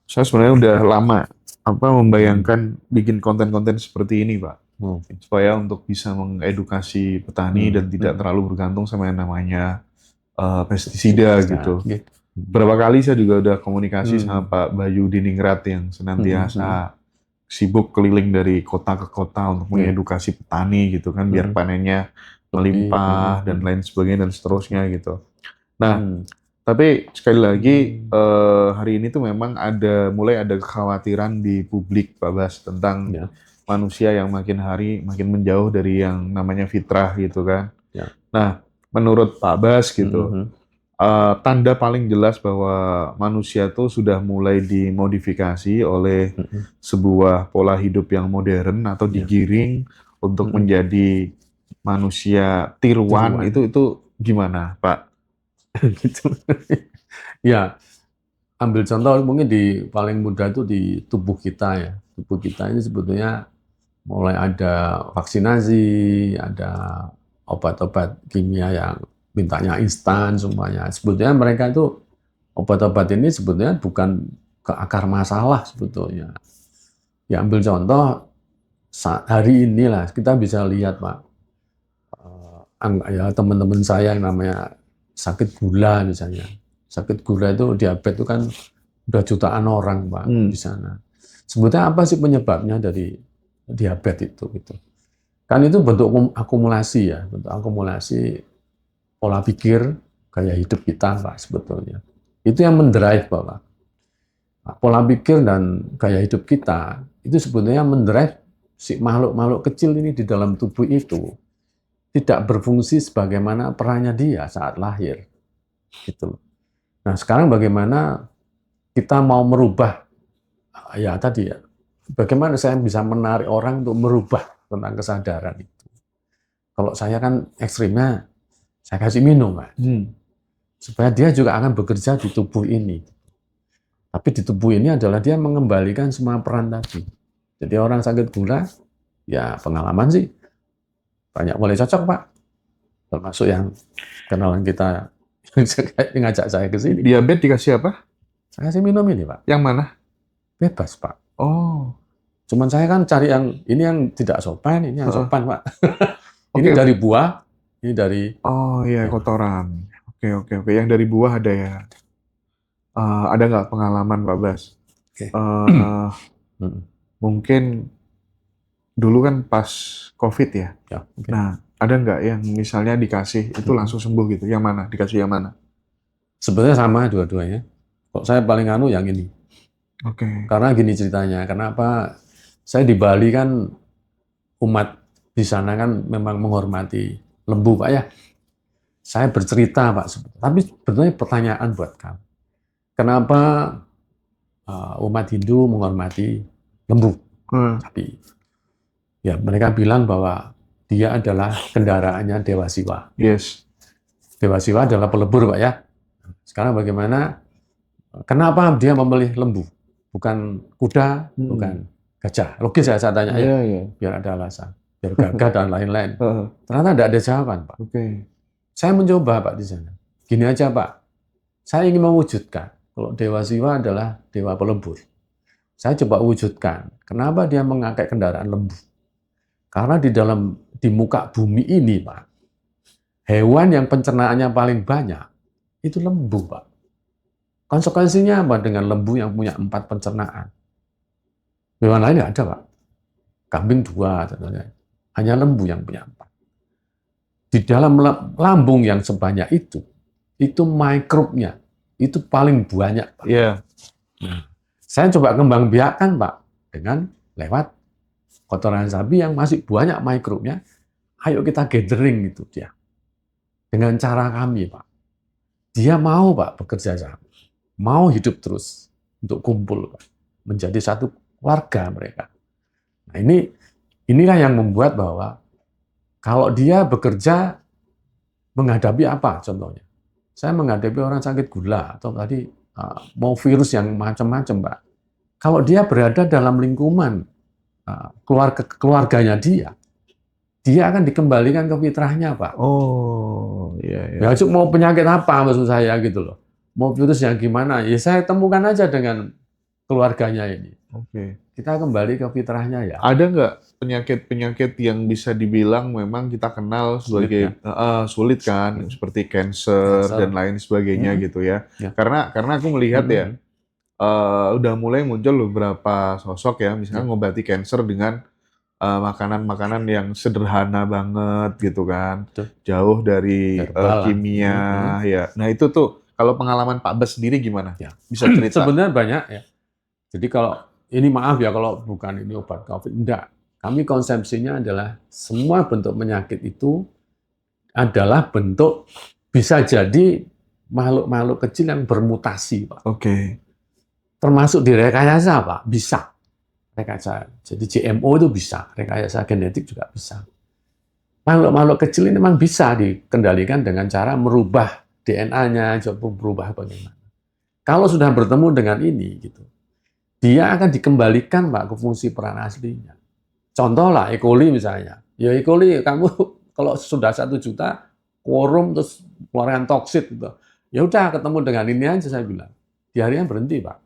Saya sebenarnya udah lama membayangkan bikin konten-konten seperti ini, Pak. Supaya untuk bisa mengedukasi petani dan tidak terlalu bergantung sama yang namanya pestisida gitu. Berapa kali saya juga udah komunikasi sama Hmm. Pak Bayu Diningrat yang senantiasa sibuk keliling dari kota ke kota untuk Ya. mengedukasi petani gitu kan, biar panennya Lebih. melimpah dan lain sebagainya dan seterusnya gitu. Nah, Hmm. tapi sekali lagi hari ini tuh memang mulai ada kekhawatiran di publik Pak Bas tentang Ya. manusia yang makin hari makin menjauh dari yang namanya fitrah gitu kan. Ya. Nah, menurut Pak Bas gitu, Hmm. tanda paling jelas bahwa manusia tuh sudah mulai dimodifikasi oleh Hmm. sebuah pola hidup yang modern atau Ya. digiring untuk menjadi manusia tiruan Tiruan. itu gimana, Pak? Gitu. Ya, ambil contoh mungkin di paling mudah itu di tubuh kita ya. Tubuh kita ini sebetulnya mulai ada vaksinasi, ada obat-obat kimia yang mintanya instan semuanya. Sebetulnya mereka itu obat-obat ini sebetulnya bukan ke akar masalah sebetulnya. Ya ambil contoh hari inilah kita bisa lihat Pak, ya teman-teman saya yang namanya sakit gula misalnya. Sakit gula itu diabetes itu kan udah jutaan orang Pak di sana. Sebetulnya apa sih penyebabnya dari diabetes itu gitu. Kan itu bentuk akumulasi ya, bentuk akumulasi pola pikir, gaya hidup kita Pak sebetulnya. Itu yang mendrive Pak. Pola pikir dan gaya hidup kita itu sebetulnya mendrive si makhluk-makhluk kecil ini di dalam tubuh itu tidak berfungsi sebagaimana perannya dia saat lahir. Gitu. Nah sekarang bagaimana kita mau merubah, ya tadi ya, bagaimana saya bisa menarik orang untuk merubah tentang kesadaran itu. Kalau saya kan ekstrimnya, saya kasih minum, Pak. Supaya dia juga akan bekerja di tubuh ini. Tapi di tubuh ini adalah dia mengembalikan semua peran tadi. Jadi orang sakit gula, ya pengalaman sih banyak boleh cocok Pak. Termasuk yang kenalan kita yang ngajak saya ke sini. Diabetes dikasih apa? Saya kasih minum ini Pak. Yang mana? Bebas Pak. Oh, Cuman saya kan cari ini yang tidak sopan, ini yang sopan Pak. Ini Oke. dari buah, ini dari Oh iya, kotoran. Oke. Yang dari buah ada ya. Ada nggak pengalaman Pak Bas? Oke. Mungkin dulu kan pas COVID ya. Ya, oke. Nah, ada nggak yang misalnya dikasih itu langsung sembuh gitu? Yang mana? Dikasih yang mana? Sebenarnya sama dua-duanya. Kok saya paling yang ini. Oke. Karena gini ceritanya, kenapa saya di Bali kan umat di sana kan memang menghormati lembu Pak ya. Saya bercerita Pak, tapi sebetulnya pertanyaan buat kamu. Kenapa umat Hindu menghormati lembu, sapi? Ya mereka bilang bahwa dia adalah kendaraannya Dewa Siwa. Yes. Dewa Siwa adalah pelebur Pak ya. Sekarang bagaimana? Kenapa dia memilih lembu? Bukan kuda, bukan gajah. Logis ya saya tanya ya, biar ada alasan. Biar gagah dan lain-lain. Ternyata tidak ada jawaban Pak. Saya mencoba Pak di sana. Gini aja Pak, saya ingin mewujudkan kalau Dewa Siwa adalah dewa pelebur. Saya coba wujudkan. Kenapa dia mengangkat kendaraan lembu? Karena di muka bumi ini Pak, hewan yang pencernaannya paling banyak itu lembu Pak. Konsekuensinya apa dengan lembu yang punya 4 pencernaan? Hewan lain nggak ada Pak. Kambing 2, contohnya. Hanya lembu yang punya 4. Di dalam lambung yang sebanyak itu mikrobnya itu paling banyak Pak. Iya. Saya coba kembang biakkan Pak dengan lewat kotoran sapi yang masih banyak mikrobnya. Ayo kita gathering itu dia. Dengan cara kami Pak. Dia mau Pak bekerja sama. Mau hidup terus untuk kumpul Pak. Menjadi satu keluarga mereka. Nah inilah yang membuat bahwa kalau dia bekerja menghadapi apa contohnya? Saya menghadapi orang sakit gula atau tadi mau virus yang macam-macam, Pak. Kalau dia berada dalam lingkungan keluarganya dia akan dikembalikan ke fitrahnya, Pak. Oh, iya. Ya, mau penyakit apa maksud saya gitu loh. Mau virus yang gimana? Ya saya temukan aja dengan keluarganya ini. Oke. Kita kembali ke fitrahnya ya. Ada nggak penyakit-penyakit yang bisa dibilang memang kita kenal Sulit ya. sebagai sulit kan, seperti cancer Cancer. dan lain sebagainya Mm-mm. gitu ya. Ya. Karena aku melihat ya, Mm-mm. udah mulai muncul beberapa sosok ya, Ya. misalnya ngobati cancer dengan makanan-makanan yang sederhana banget gitu kan, Betul. jauh dari Herbal lah. kimia Mm-mm. ya. Nah itu tuh kalau pengalaman Pak Bas sendiri gimana? Ya. Bisa cerita? Sebenarnya banyak ya. Jadi kalau ini maaf ya kalau bukan ini obat COVID, enggak. Kami konsepsinya adalah semua bentuk penyakit itu adalah bentuk bisa jadi makhluk-makhluk kecil yang bermutasi, Pak. Oke. Termasuk direkayasa, Pak. Bisa. Rekayasa. Jadi GMO itu bisa, rekayasa genetik juga bisa. Makhluk-makhluk kecil ini memang bisa dikendalikan dengan cara merubah DNA-nya, coba berubah bagaimana. Kalau sudah bertemu dengan ini, gitu, dia akan dikembalikan, Pak, ke fungsi peran aslinya. Contoh lah, E. coli misalnya. Ya E. coli, kamu kalau sudah 1 juta, quorum terus keluarkan toksit, gitu. Ya udah, ketemu dengan ini aja saya bilang. Diarenya berhenti, Pak.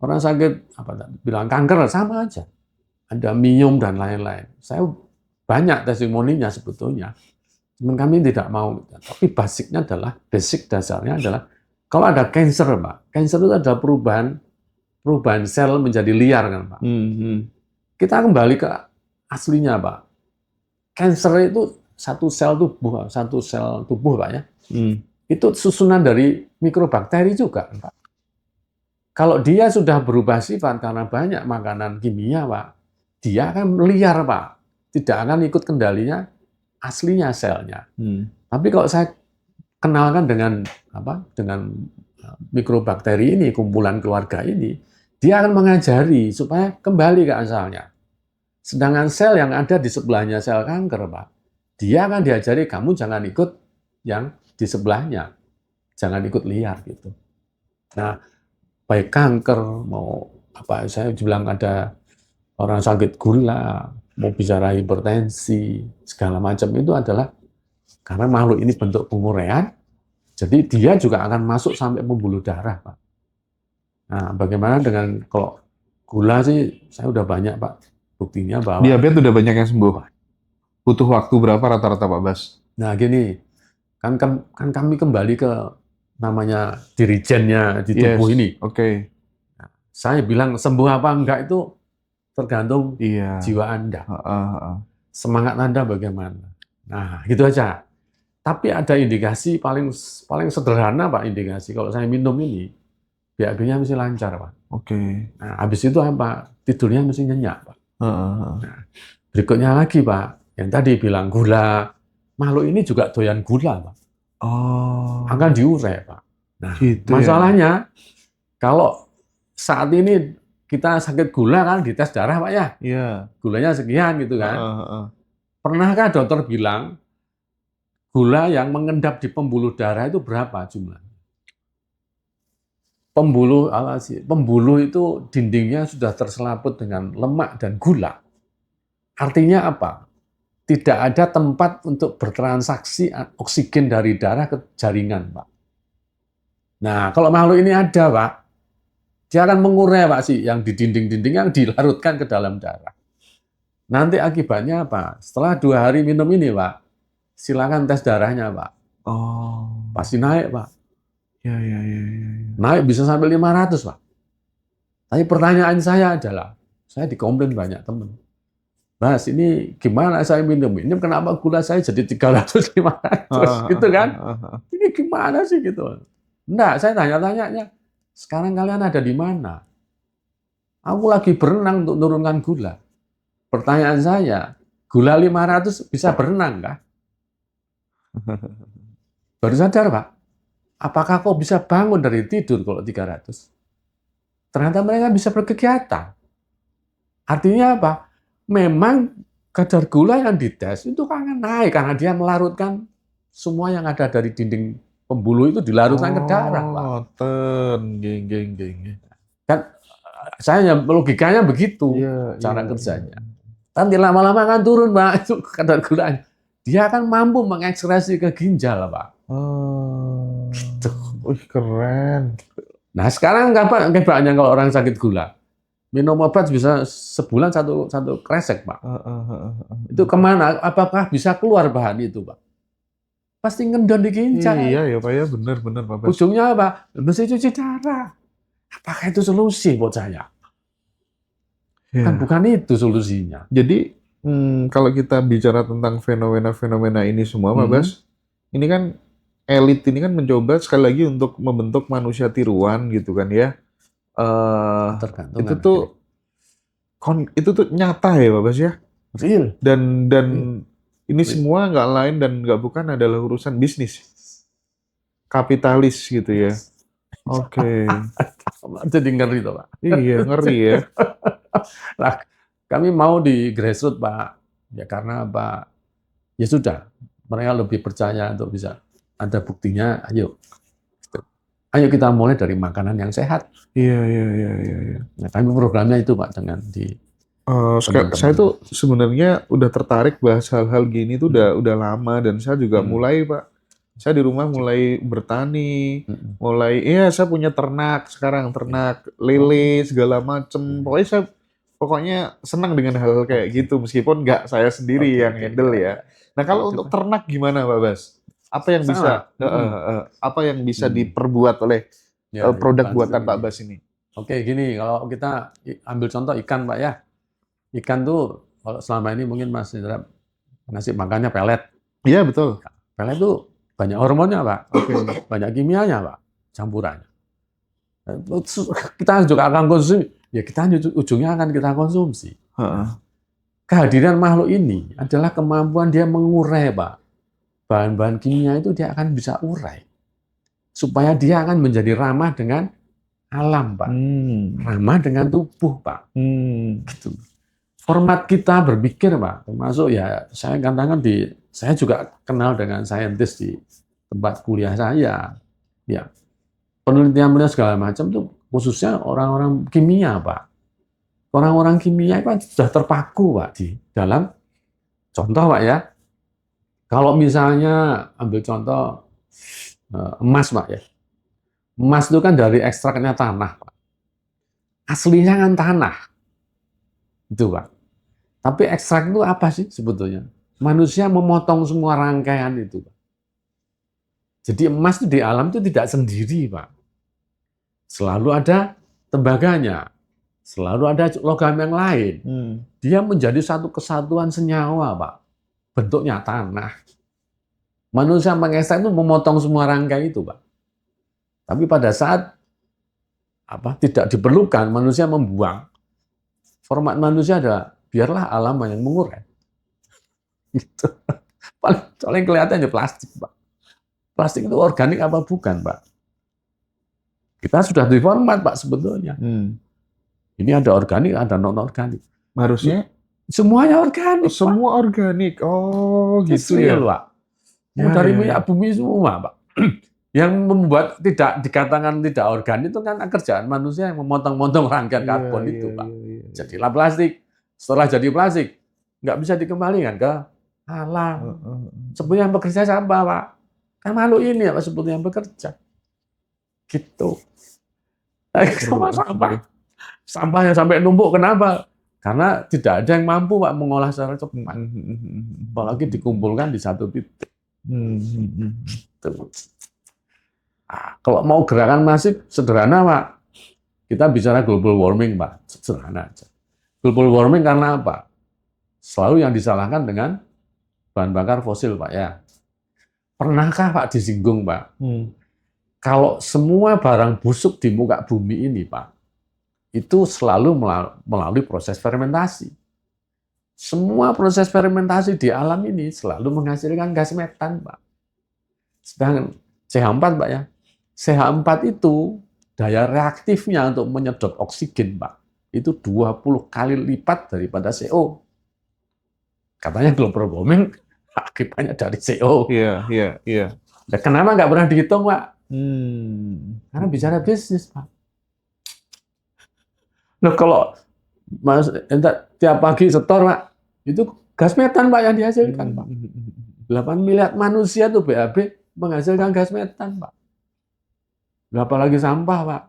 Orang sakit, bilang kanker, sama aja. Ada minum dan lain-lain. Saya banyak testimoninya sebetulnya. Cuman kami tidak mau. Tapi basic dasarnya adalah, kalau ada cancer, Pak. Cancer itu ada perubahan sel menjadi liar, kan, Pak. Kita kembali ke aslinya, Pak. Cancer itu satu sel tubuh, Pak ya. Itu susunan dari mikrobakteri juga, Pak. Kalau dia sudah berubah sifat karena banyak makanan kimia, Pak, dia akan liar, Pak. Tidak akan ikut kendalinya aslinya selnya. Tapi kalau saya kenalkan dengan mikrobakteri ini, kumpulan keluarga ini, dia akan mengajari supaya kembali ke asalnya. Sedangkan sel yang ada di sebelahnya sel kanker, Pak, dia akan diajari kamu jangan ikut yang di sebelahnya, jangan ikut liar gitu. Nah, baik kanker mau saya bilang ada orang sakit gula, mau bicara hipertensi, segala macam itu adalah karena makhluk ini bentuk penguraian, jadi dia juga akan masuk sampai pembuluh darah, Pak. Nah, bagaimana dengan kalau gula sih saya udah banyak, Pak, buktinya bahwa Diabetes udah banyak yang sembuh. Butuh waktu berapa rata-rata, Pak Bas? Nah, gini, kan kami kembali ke namanya dirijennya di tubuh ini. Oke. Nah, saya bilang sembuh apa enggak itu tergantung Iya. jiwa Anda. Semangat Anda bagaimana. Nah, gitu aja. Tapi ada indikasi paling sederhana, Pak, indikasi. Kalau saya minum ini, BAB-nya mesti lancar, Pak. Oke. Nah, habis itu apa? Tidurnya mesti nyenyak, Pak. Nah, berikutnya lagi, Pak, yang tadi bilang gula. Makhluk ini juga doyan gula, Pak. Akan diurai, Pak. Nah, gitu masalahnya, kalau saat ini kita sakit gula kan dites darah, Pak ya. Iya. Gulanya sekian gitu kan. Pernahkah dokter bilang gula yang mengendap di pembuluh darah itu berapa jumlah? Pembuluh itu dindingnya sudah terselaput dengan lemak dan gula. Artinya apa? Tidak ada tempat untuk bertransaksi oksigen dari darah ke jaringan, Pak. Nah, kalau makhluk ini ada, Pak, dia akan mengurai, Pak, yang di dinding-dinding yang dilarutkan ke dalam darah. Nanti akibatnya apa? Setelah 2 hari minum ini, Pak, silakan tes darahnya, Pak. Pasti naik, Pak. Ya. Naik bisa sampai 500, Pak. Tapi pertanyaan saya adalah, saya dikomplain banyak teman. Mas, ini gimana saya minum? Ini kenapa gula saya jadi 300, 500 gitu kan? Ini gimana sih gitu? Enggak, saya tanya-tanyanya, sekarang kalian ada di mana? Aku lagi berenang untuk menurunkan gula. Pertanyaan saya, gula 500 bisa berenang kah? Baru sadar, Pak. Apakah kau bisa bangun dari tidur kalau 300? Ternyata mereka bisa berkegiatan. Artinya apa? Memang kadar gula yang dites itu kan naik karena dia melarutkan semua yang ada dari dinding pembuluh itu dilarutkan ke darah, Pak. Kan saya logikanya begitu cara kerjanya. Nanti lama-lama akan turun, Pak, itu kadar gulanya. Dia akan mampu mengekskresi ke ginjal, Pak. Keren. Nah, sekarang kayak banyak kalau orang sakit gula. Minum obat bisa sebulan satu kresek, Pak. Itu Heeh. kemana? Apakah bisa keluar bahan itu, Pak? Pasti ngendon dikincang. Iya ya Pak ya, benar Pak Bas. Ujungnya apa? Mesti cuci darah. Apakah itu solusi buat saya? Kan Ya. bukan itu solusinya. Jadi kalau kita bicara tentang fenomena-fenomena ini semua Pak Bas, Mhm. ini kan elit ini kan mencoba sekali lagi untuk membentuk manusia tiruan gitu kan ya. Eh itu Ketergantungan tuh akhirnya. itu tuh nyata ya Pak Bas ya. Real. Dan Real. ini Real. semua nggak lain dan nggak bukan adalah urusan bisnis, kapitalis gitu ya. Oke. Jadi ngeri tuh, Pak. Iya, ngeri ya. Nah, kami mau di grassroots, Pak. Ya karena Pak, ya sudah. Mereka lebih percaya untuk bisa ada buktinya. Ayo, kita mulai dari makanan yang sehat. Iya. Nah, kami programnya itu, Pak, dengan di Saya teman-teman. tuh sebenarnya udah tertarik bahas hal-hal gini tuh udah lama dan saya juga Hmm. mulai Pak. Saya di rumah mulai bertani, Hmm. saya punya ternak sekarang, Ya. ternak Oh, lele segala macem. hmm. Pokoknya senang dengan hal-hal kayak Oke, gitu meskipun nggak saya sendiri oke, yang oke, ya, handle ya. ya. Nah Ya, kalau itu untuk kan ternak gimana Pak Bas? sama. Hmm. Apa yang bisa Hmm. diperbuat oleh Ya, produk bantu buatan Pak ini. Bas ini? Oke, gini, kalau kita ambil contoh ikan, Pak ya. Ikan tuh kalau selama ini mungkin Mas Indra ngasih makannya pelet. Iya betul. Pelet tuh banyak hormonnya, Pak. Oke. Banyak kimianya, Pak. Campurannya. Kita juga akan konsumsi. Ya kita ujungnya akan kita konsumsi. Heeh. Kehadiran makhluk ini adalah kemampuan dia mengurai, Pak. Bahan-bahan kimia itu dia akan bisa urai. Supaya dia akan menjadi ramah dengan alam, Pak. Ramah dengan tubuh, Pak. Gitu. Format kita berpikir, Pak, termasuk ya saya katakan saya juga kenal dengan saintis di tempat kuliah saya, ya penelitian segala macam tuh khususnya orang-orang kimia, Pak. Orang-orang kimia itu sudah terpaku, Pak, di dalam contoh, Pak ya. Kalau misalnya ambil contoh emas, Pak ya. Emas itu kan dari ekstraknya tanah, Pak. Aslinya kan tanah, itu, Pak. Tapi ekstrak itu apa sih sebetulnya? Manusia memotong semua rangkaian itu, Pak. Jadi emas itu di alam itu tidak sendiri, Pak. Selalu ada tembaganya, selalu ada logam yang lain. Dia menjadi satu kesatuan senyawa, Pak. Bentuknya tanah. Manusia mengekstrak itu memotong semua rangkai itu, Pak. Tapi pada saat tidak diperlukan, manusia membuang. Format manusia adalah biarlah alam yang mengurai. Gitu. Paling kelihatannya plastik, Pak. Plastik itu organik apa bukan, Pak? Kita sudah diformat, Pak, sebetulnya. Ini ada organik, ada non-organik. Harusnya semuanya organik, semua Pak. organik. Oh, gitu Real, ya. Pak. Mau dari minyak bumi semua, Pak. Yang membuat tidak dikatakan tidak organik itu kan kerjaan manusia yang memotong-motong rangkaian karbon itu, Pak. Jadilah plastik. Setelah jadi plastik, nggak bisa dikembalikan ke alam. Sebetulnya yang bekerja siapa, Pak? Kan makhluk ini, Pak, sebetulnya yang bekerja. Gitu. Sama sampah. Sampahnya sampai numpuk, kenapa? Karena tidak ada yang mampu, Pak, mengolah secara cepat. Apalagi dikumpulkan di satu titik. Kalau mau gerakan masif, sederhana, Pak. Kita bicara global warming, Pak. Sederhana aja. Global warming karena apa? Selalu yang disalahkan dengan bahan bakar fosil, Pak ya. Pernahkah, Pak, disinggung, Pak? Kalau semua barang busuk di muka bumi ini, Pak, itu selalu melalui proses fermentasi. Semua proses fermentasi di alam ini selalu menghasilkan gas metan, Pak. Sedangkan CH4, Pak ya, CH4 itu daya reaktifnya untuk menyedot oksigen, Pak, itu 20 kali lipat daripada CO. Katanya global warming akibatnya dari CO. Iya. Nah, kenapa nggak pernah dihitung, Pak? Karena bicara bisnis, Pak. Nah, kalau Mas tiap pagi setor, Pak, itu gas metan, Pak, yang dihasilkan, Pak. 8 miliar manusia tuh BAB menghasilkan gas metan, Pak. Apalagi sampah, Pak.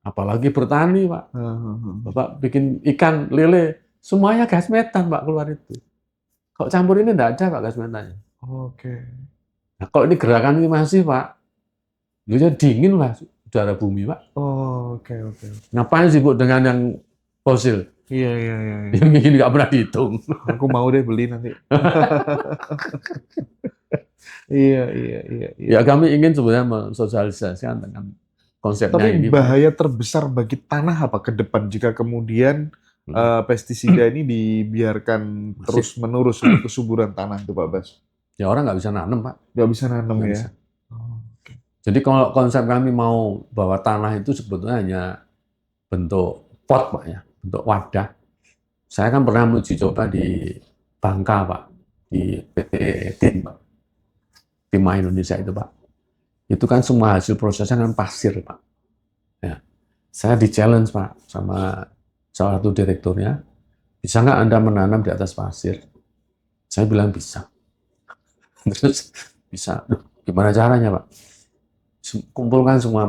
Apalagi bertani, Pak. Heeh. Bapak bikin ikan, lele, semuanya gas metan, Pak, keluar itu. Kalau campur ini enggak ada, Pak, gas metannya. Oke. Nah, kalau ini gerakan ini masih, Pak, dia dingin lah udara bumi, Pak. Oke. Ngapain sibuk dengan yang fosil? Iya. Yang ini nggak pernah dihitung. Aku mau deh beli nanti. Iya. Ya kami ingin sebenarnya mensosialisasikan dengan konsepnya Tapi ini, Pak. bahaya terbesar bagi tanah apa ke depan jika kemudian pestisida ini dibiarkan terus-menerus untuk kesuburan tanah itu, Pak Bas? Ya orang nggak bisa nanam, Pak. Nggak bisa nanam Nggak ya? bisa. Oke. Jadi kalau konsep kami mau bahwa tanah itu sebetulnya hanya bentuk pot, Pak, ya, bentuk wadah. Saya kan pernah uji coba di Bangka, Pak, di PT TIM, Pak. Timah Indonesia itu, Pak. Itu kan semua hasil prosesnya kan pasir, Pak. Ya. Saya di-challenge, Pak, sama salah satu direkturnya, bisa nggak Anda menanam di atas pasir? Saya bilang bisa. Terus bisa. Gimana caranya, Pak? Kumpulkan semua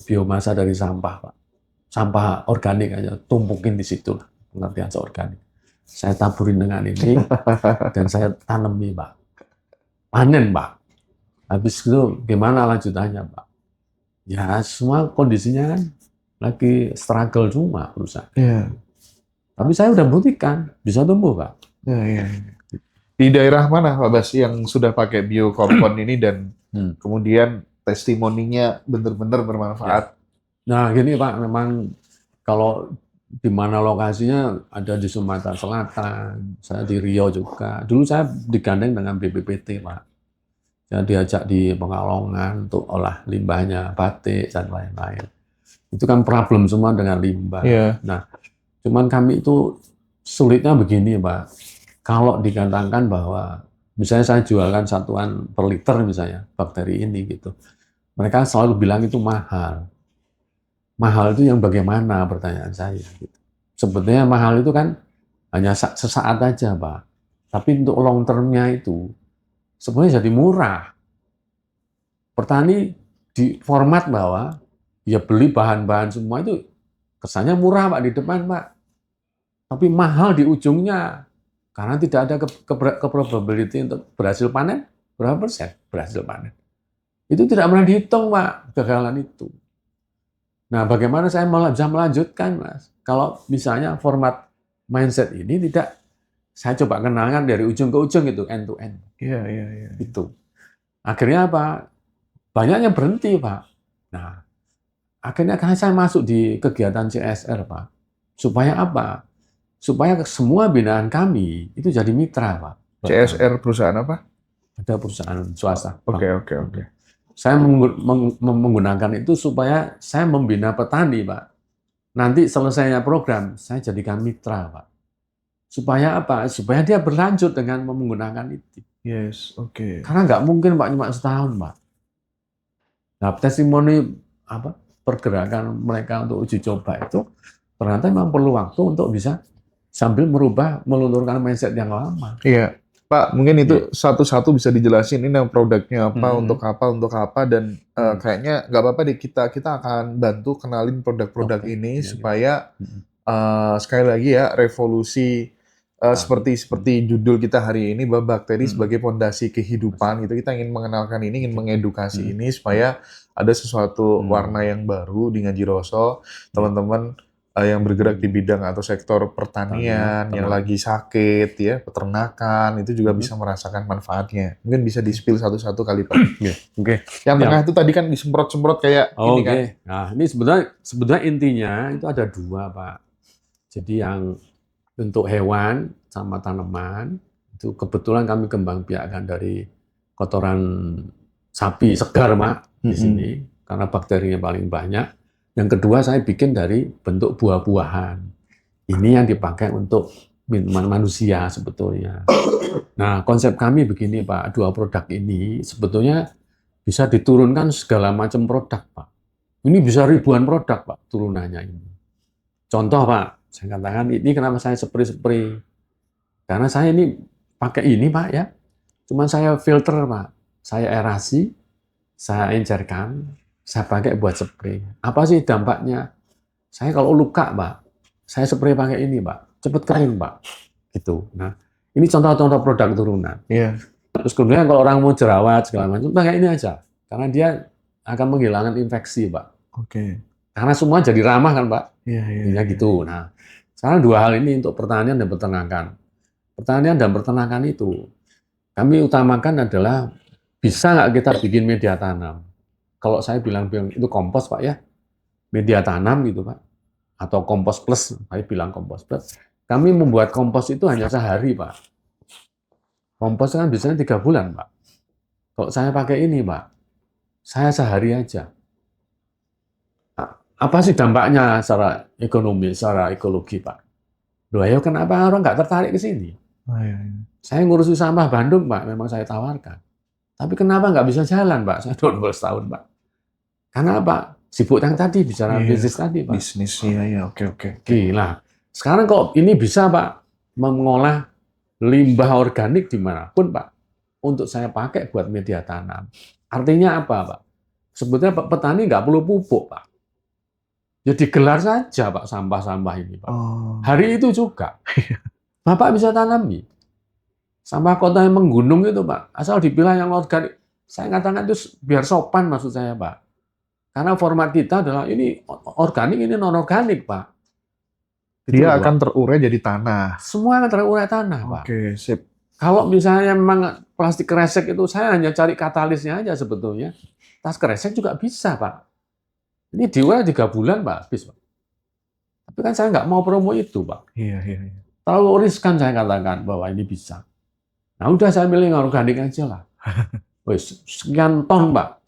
biomasa dari sampah, Pak. Sampah organik aja, tumpukin di situ lah, pengertian seorganik. Saya taburin dengan ini, dan saya tanami, Pak. Panen, Pak. Habis itu gimana lanjutannya, Pak? Ya semua kondisinya kan lagi struggle cuma perusahaan. Iya. Tapi saya udah buktikan bisa tumbuh, Pak. Iya. Di daerah mana, Pak Bas, yang sudah pakai biokompon ini dan kemudian testimoninya benar-benar bermanfaat? Nah, gini Pak, memang kalau di mana lokasinya ada di Sumatera Selatan, saya di Riau juga. Dulu saya digandeng dengan BPPT, Pak. Saya diajak di Pekalongan untuk olah limbahnya, batik dan lain-lain. Itu kan problem semua dengan limbah. Iya. Nah, cuman kami itu sulitnya begini, Pak. Kalau dikatakan bahwa misalnya saya jualkan satuan per liter misalnya bakteri ini gitu, mereka selalu bilang itu mahal. Mahal itu yang bagaimana, pertanyaan saya. Gitu. Sebetulnya mahal itu kan hanya sesaat aja, Pak. Tapi untuk long term-nya itu sebenarnya jadi murah. Petani di format bahwa ya beli bahan-bahan semua itu kesannya murah, Pak, di depan, Pak. Tapi mahal di ujungnya. Karena tidak ada probability untuk berhasil panen, berapa persen berhasil panen. Itu tidak pernah dihitung, Pak, kegagalan itu. Nah, bagaimana saya bisa melanjutkan, Mas? Kalau misalnya format mindset ini tidak saya coba kenalkan dari ujung ke ujung itu, end to end. Iya. Itu. Akhirnya apa? Banyak yang berhenti, Pak. Nah, akhirnya saya masuk di kegiatan CSR, Pak. Supaya apa? Supaya semua binaan kami itu jadi mitra, Pak. CSR perusahaan apa? Ada perusahaan swasta. Oke. Saya menggunakan itu supaya saya membina petani, Pak. Nanti selesainya program, saya jadikan mitra, Pak. Supaya apa? Supaya dia berlanjut dengan menggunakan itu. Yes, oke. Karena nggak mungkin, Pak, cuma setahun, Pak. Nah, testimoni pergerakan mereka untuk uji coba itu ternyata memang perlu waktu untuk bisa sambil melunturkan mindset yang lama. Iya. Pak, mungkin itu satu-satu bisa dijelasin ini produknya apa, untuk apa, dan kayaknya nggak apa-apa deh, kita akan bantu kenalin produk-produk ini supaya sekali lagi ya, revolusi seperti judul kita hari ini bahwa bakteri sebagai fondasi kehidupan, gitu. Kita ingin mengenalkan ini, ingin mengedukasi ini supaya ada sesuatu warna yang baru di Ngajiroso, teman-teman yang bergerak di bidang atau sektor pertanian, yang lagi sakit, ya, peternakan, itu juga bisa merasakan manfaatnya. Mungkin bisa di-spill satu-satu kali, Pak. Oke. Yang tengah itu tadi kan disemprot-semprot kayak ini kan. Nah, ini sebenarnya intinya itu ada dua, Pak. Jadi yang untuk hewan sama tanaman, itu kebetulan kami kembang biakan dari kotoran sapi segar, Pak, di sini, karena bakterinya paling banyak. Yang kedua saya bikin dari bentuk buah-buahan. Ini yang dipakai untuk minuman manusia sebetulnya. Nah, konsep kami begini, Pak, dua produk ini sebetulnya bisa diturunkan segala macam produk, Pak. Ini bisa ribuan produk, Pak, turunannya ini. Contoh, Pak, saya katakan ini kenapa saya spray. Karena saya ini pakai ini, Pak, ya. Cuman saya filter, Pak. Saya aerasi, saya encerkan, saya pakai buat spray. Apa sih dampaknya? Saya kalau luka, Pak, saya spray pakai ini, Pak, cepet kering, Pak. Gitu. Nah, ini contoh-contoh produk turunan. Iya. Terus kemudian kalau orang mau jerawat segala macam, pakai ini aja. Karena dia akan menghilangkan infeksi, Pak. Oke. Karena semua jadi ramah kan, Pak. Iya, iya. Intinya gitu. Nah, sekarang dua hal ini untuk pertanian dan peternakan. Pertanian dan peternakan itu kami utamakan adalah bisa nggak kita bikin media tanam. Kalau saya bilang itu kompos, Pak, ya, media tanam gitu, Pak, atau kompos plus, saya bilang kompos plus. Kami membuat kompos itu hanya sehari, Pak. Kompos kan biasanya 3 bulan, Pak. Kalau saya pakai ini, Pak, saya sehari aja. Apa sih dampaknya secara ekonomi, secara ekologi, Pak? Loh, ayo kenapa orang nggak tertarik ke sini? Oh, iya, iya. Saya ngurusi sampah Bandung, Pak, memang saya tawarkan. Tapi kenapa nggak bisa jalan, Pak? Saya 12 tahun, Pak. Karena apa? Sibuk yang tadi, bicara Iya, bisnis tadi, Pak. bisnis, iya, iya, oke. Gila. Sekarang kok ini bisa, Pak, mengolah limbah organik dimanapun, Pak, untuk saya pakai buat media tanam. Artinya apa, Pak? Sebetulnya petani nggak perlu pupuk, Pak. Ya digelar saja, Pak, sampah-sampah ini, Pak. Oh, Hari itu juga. Bapak bisa tanami. Sampah kota yang menggunung itu, Pak, asal dipilah yang organik. Saya katakan itu biar sopan maksud saya, Pak. Karena format kita adalah ini organik, ini non-organik, Pak. Gitu dia loh, akan Pak. terurai jadi tanah. Semua akan terurai tanah, Pak. Oke, sip. Kalau misalnya memang plastik kresek itu, saya hanya cari katalisnya aja sebetulnya. Tas kresek juga bisa, Pak. Ini diurai 3 bulan, Pak, habis, Pak. Tapi kan saya nggak mau promo itu, Pak. Iya, iya, iya. Terlalu riskan saya katakan bahwa ini bisa. Nah, udah saya milih organik aja lah. Wes, sekian ton, Pak.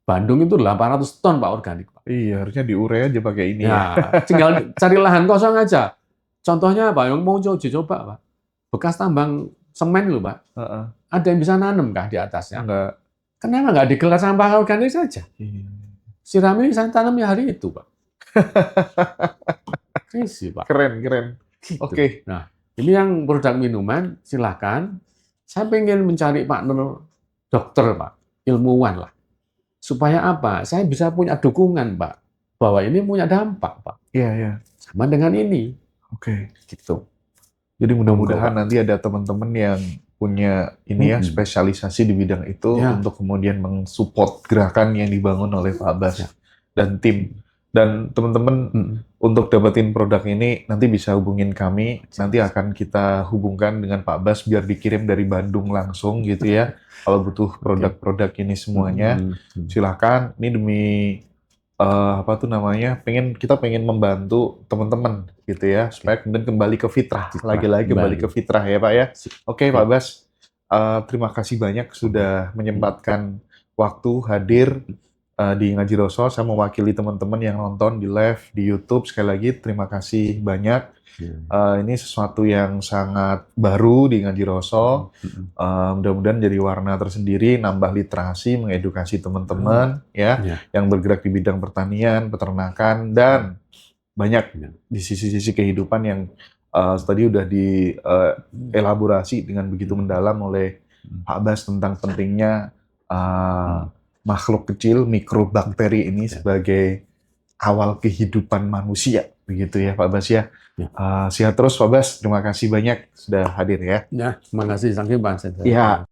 Bandung itu 800 ton, Pak, organik, Pak. Iya, harusnya diurai aja pakai ini ya. Ya, tinggal cari lahan kosong aja. Contohnya apa? Yang mau coba, Pak. Bekas tambang semen loh, Pak. Heeh. Ada yang bisa nanem kah di atasnya? Enggak. Kenapa nggak digelar sampah organik saja? Iya. Siram ini saya tanam ya hari itu, Pak. Crazy, Pak. Keren. Gitu. Oke. Nah, ini yang produk minuman, silahkan. Saya pengen mencari partner dokter, Pak. Ilmuwan lah. Supaya apa? Saya bisa punya dukungan, Pak. Bahwa ini punya dampak, Pak. Iya, iya. Sama dengan ini. Oke. Gitu. Jadi mudah-mudahan nanti ada teman-teman yang punya ini ya, spesialisasi di bidang itu Ya. untuk kemudian mensupport gerakan yang dibangun oleh Pak Abbas Ya. dan tim. Dan teman-teman untuk dapetin produk ini nanti bisa hubungin kami. Nanti akan kita hubungkan dengan Pak Abbas biar dikirim dari Bandung langsung gitu ya. Kalau butuh produk-produk ini semuanya, silakan. Ini demi apa tuh namanya? Kita pengen membantu teman-teman gitu ya, supaya kemudian kembali ke fitrah. Lagi-lagi kembali ke fitrah ya, Pak ya. Oke, Pak Abbas. Terima kasih banyak sudah menyempatkan waktu hadir di Ngaji Roso. Saya mewakili teman-teman yang nonton di live di YouTube. Sekali lagi terima kasih banyak. Ini sesuatu yang sangat baru di Ngaji Roso. Mudah-mudahan jadi warna tersendiri, nambah literasi, mengedukasi teman-teman ya, yang bergerak di bidang pertanian, peternakan, dan banyak di sisi-sisi kehidupan yang tadi udah dielaborasi dengan begitu mendalam oleh Pak Abbas tentang pentingnya makhluk kecil, mikrobakteri ini sebagai awal kehidupan manusia, begitu ya Pak Abbas ya. Sehat terus Pak Abbas, terima kasih banyak sudah hadir ya. Ya, terima kasih. Saking Pak. Ya.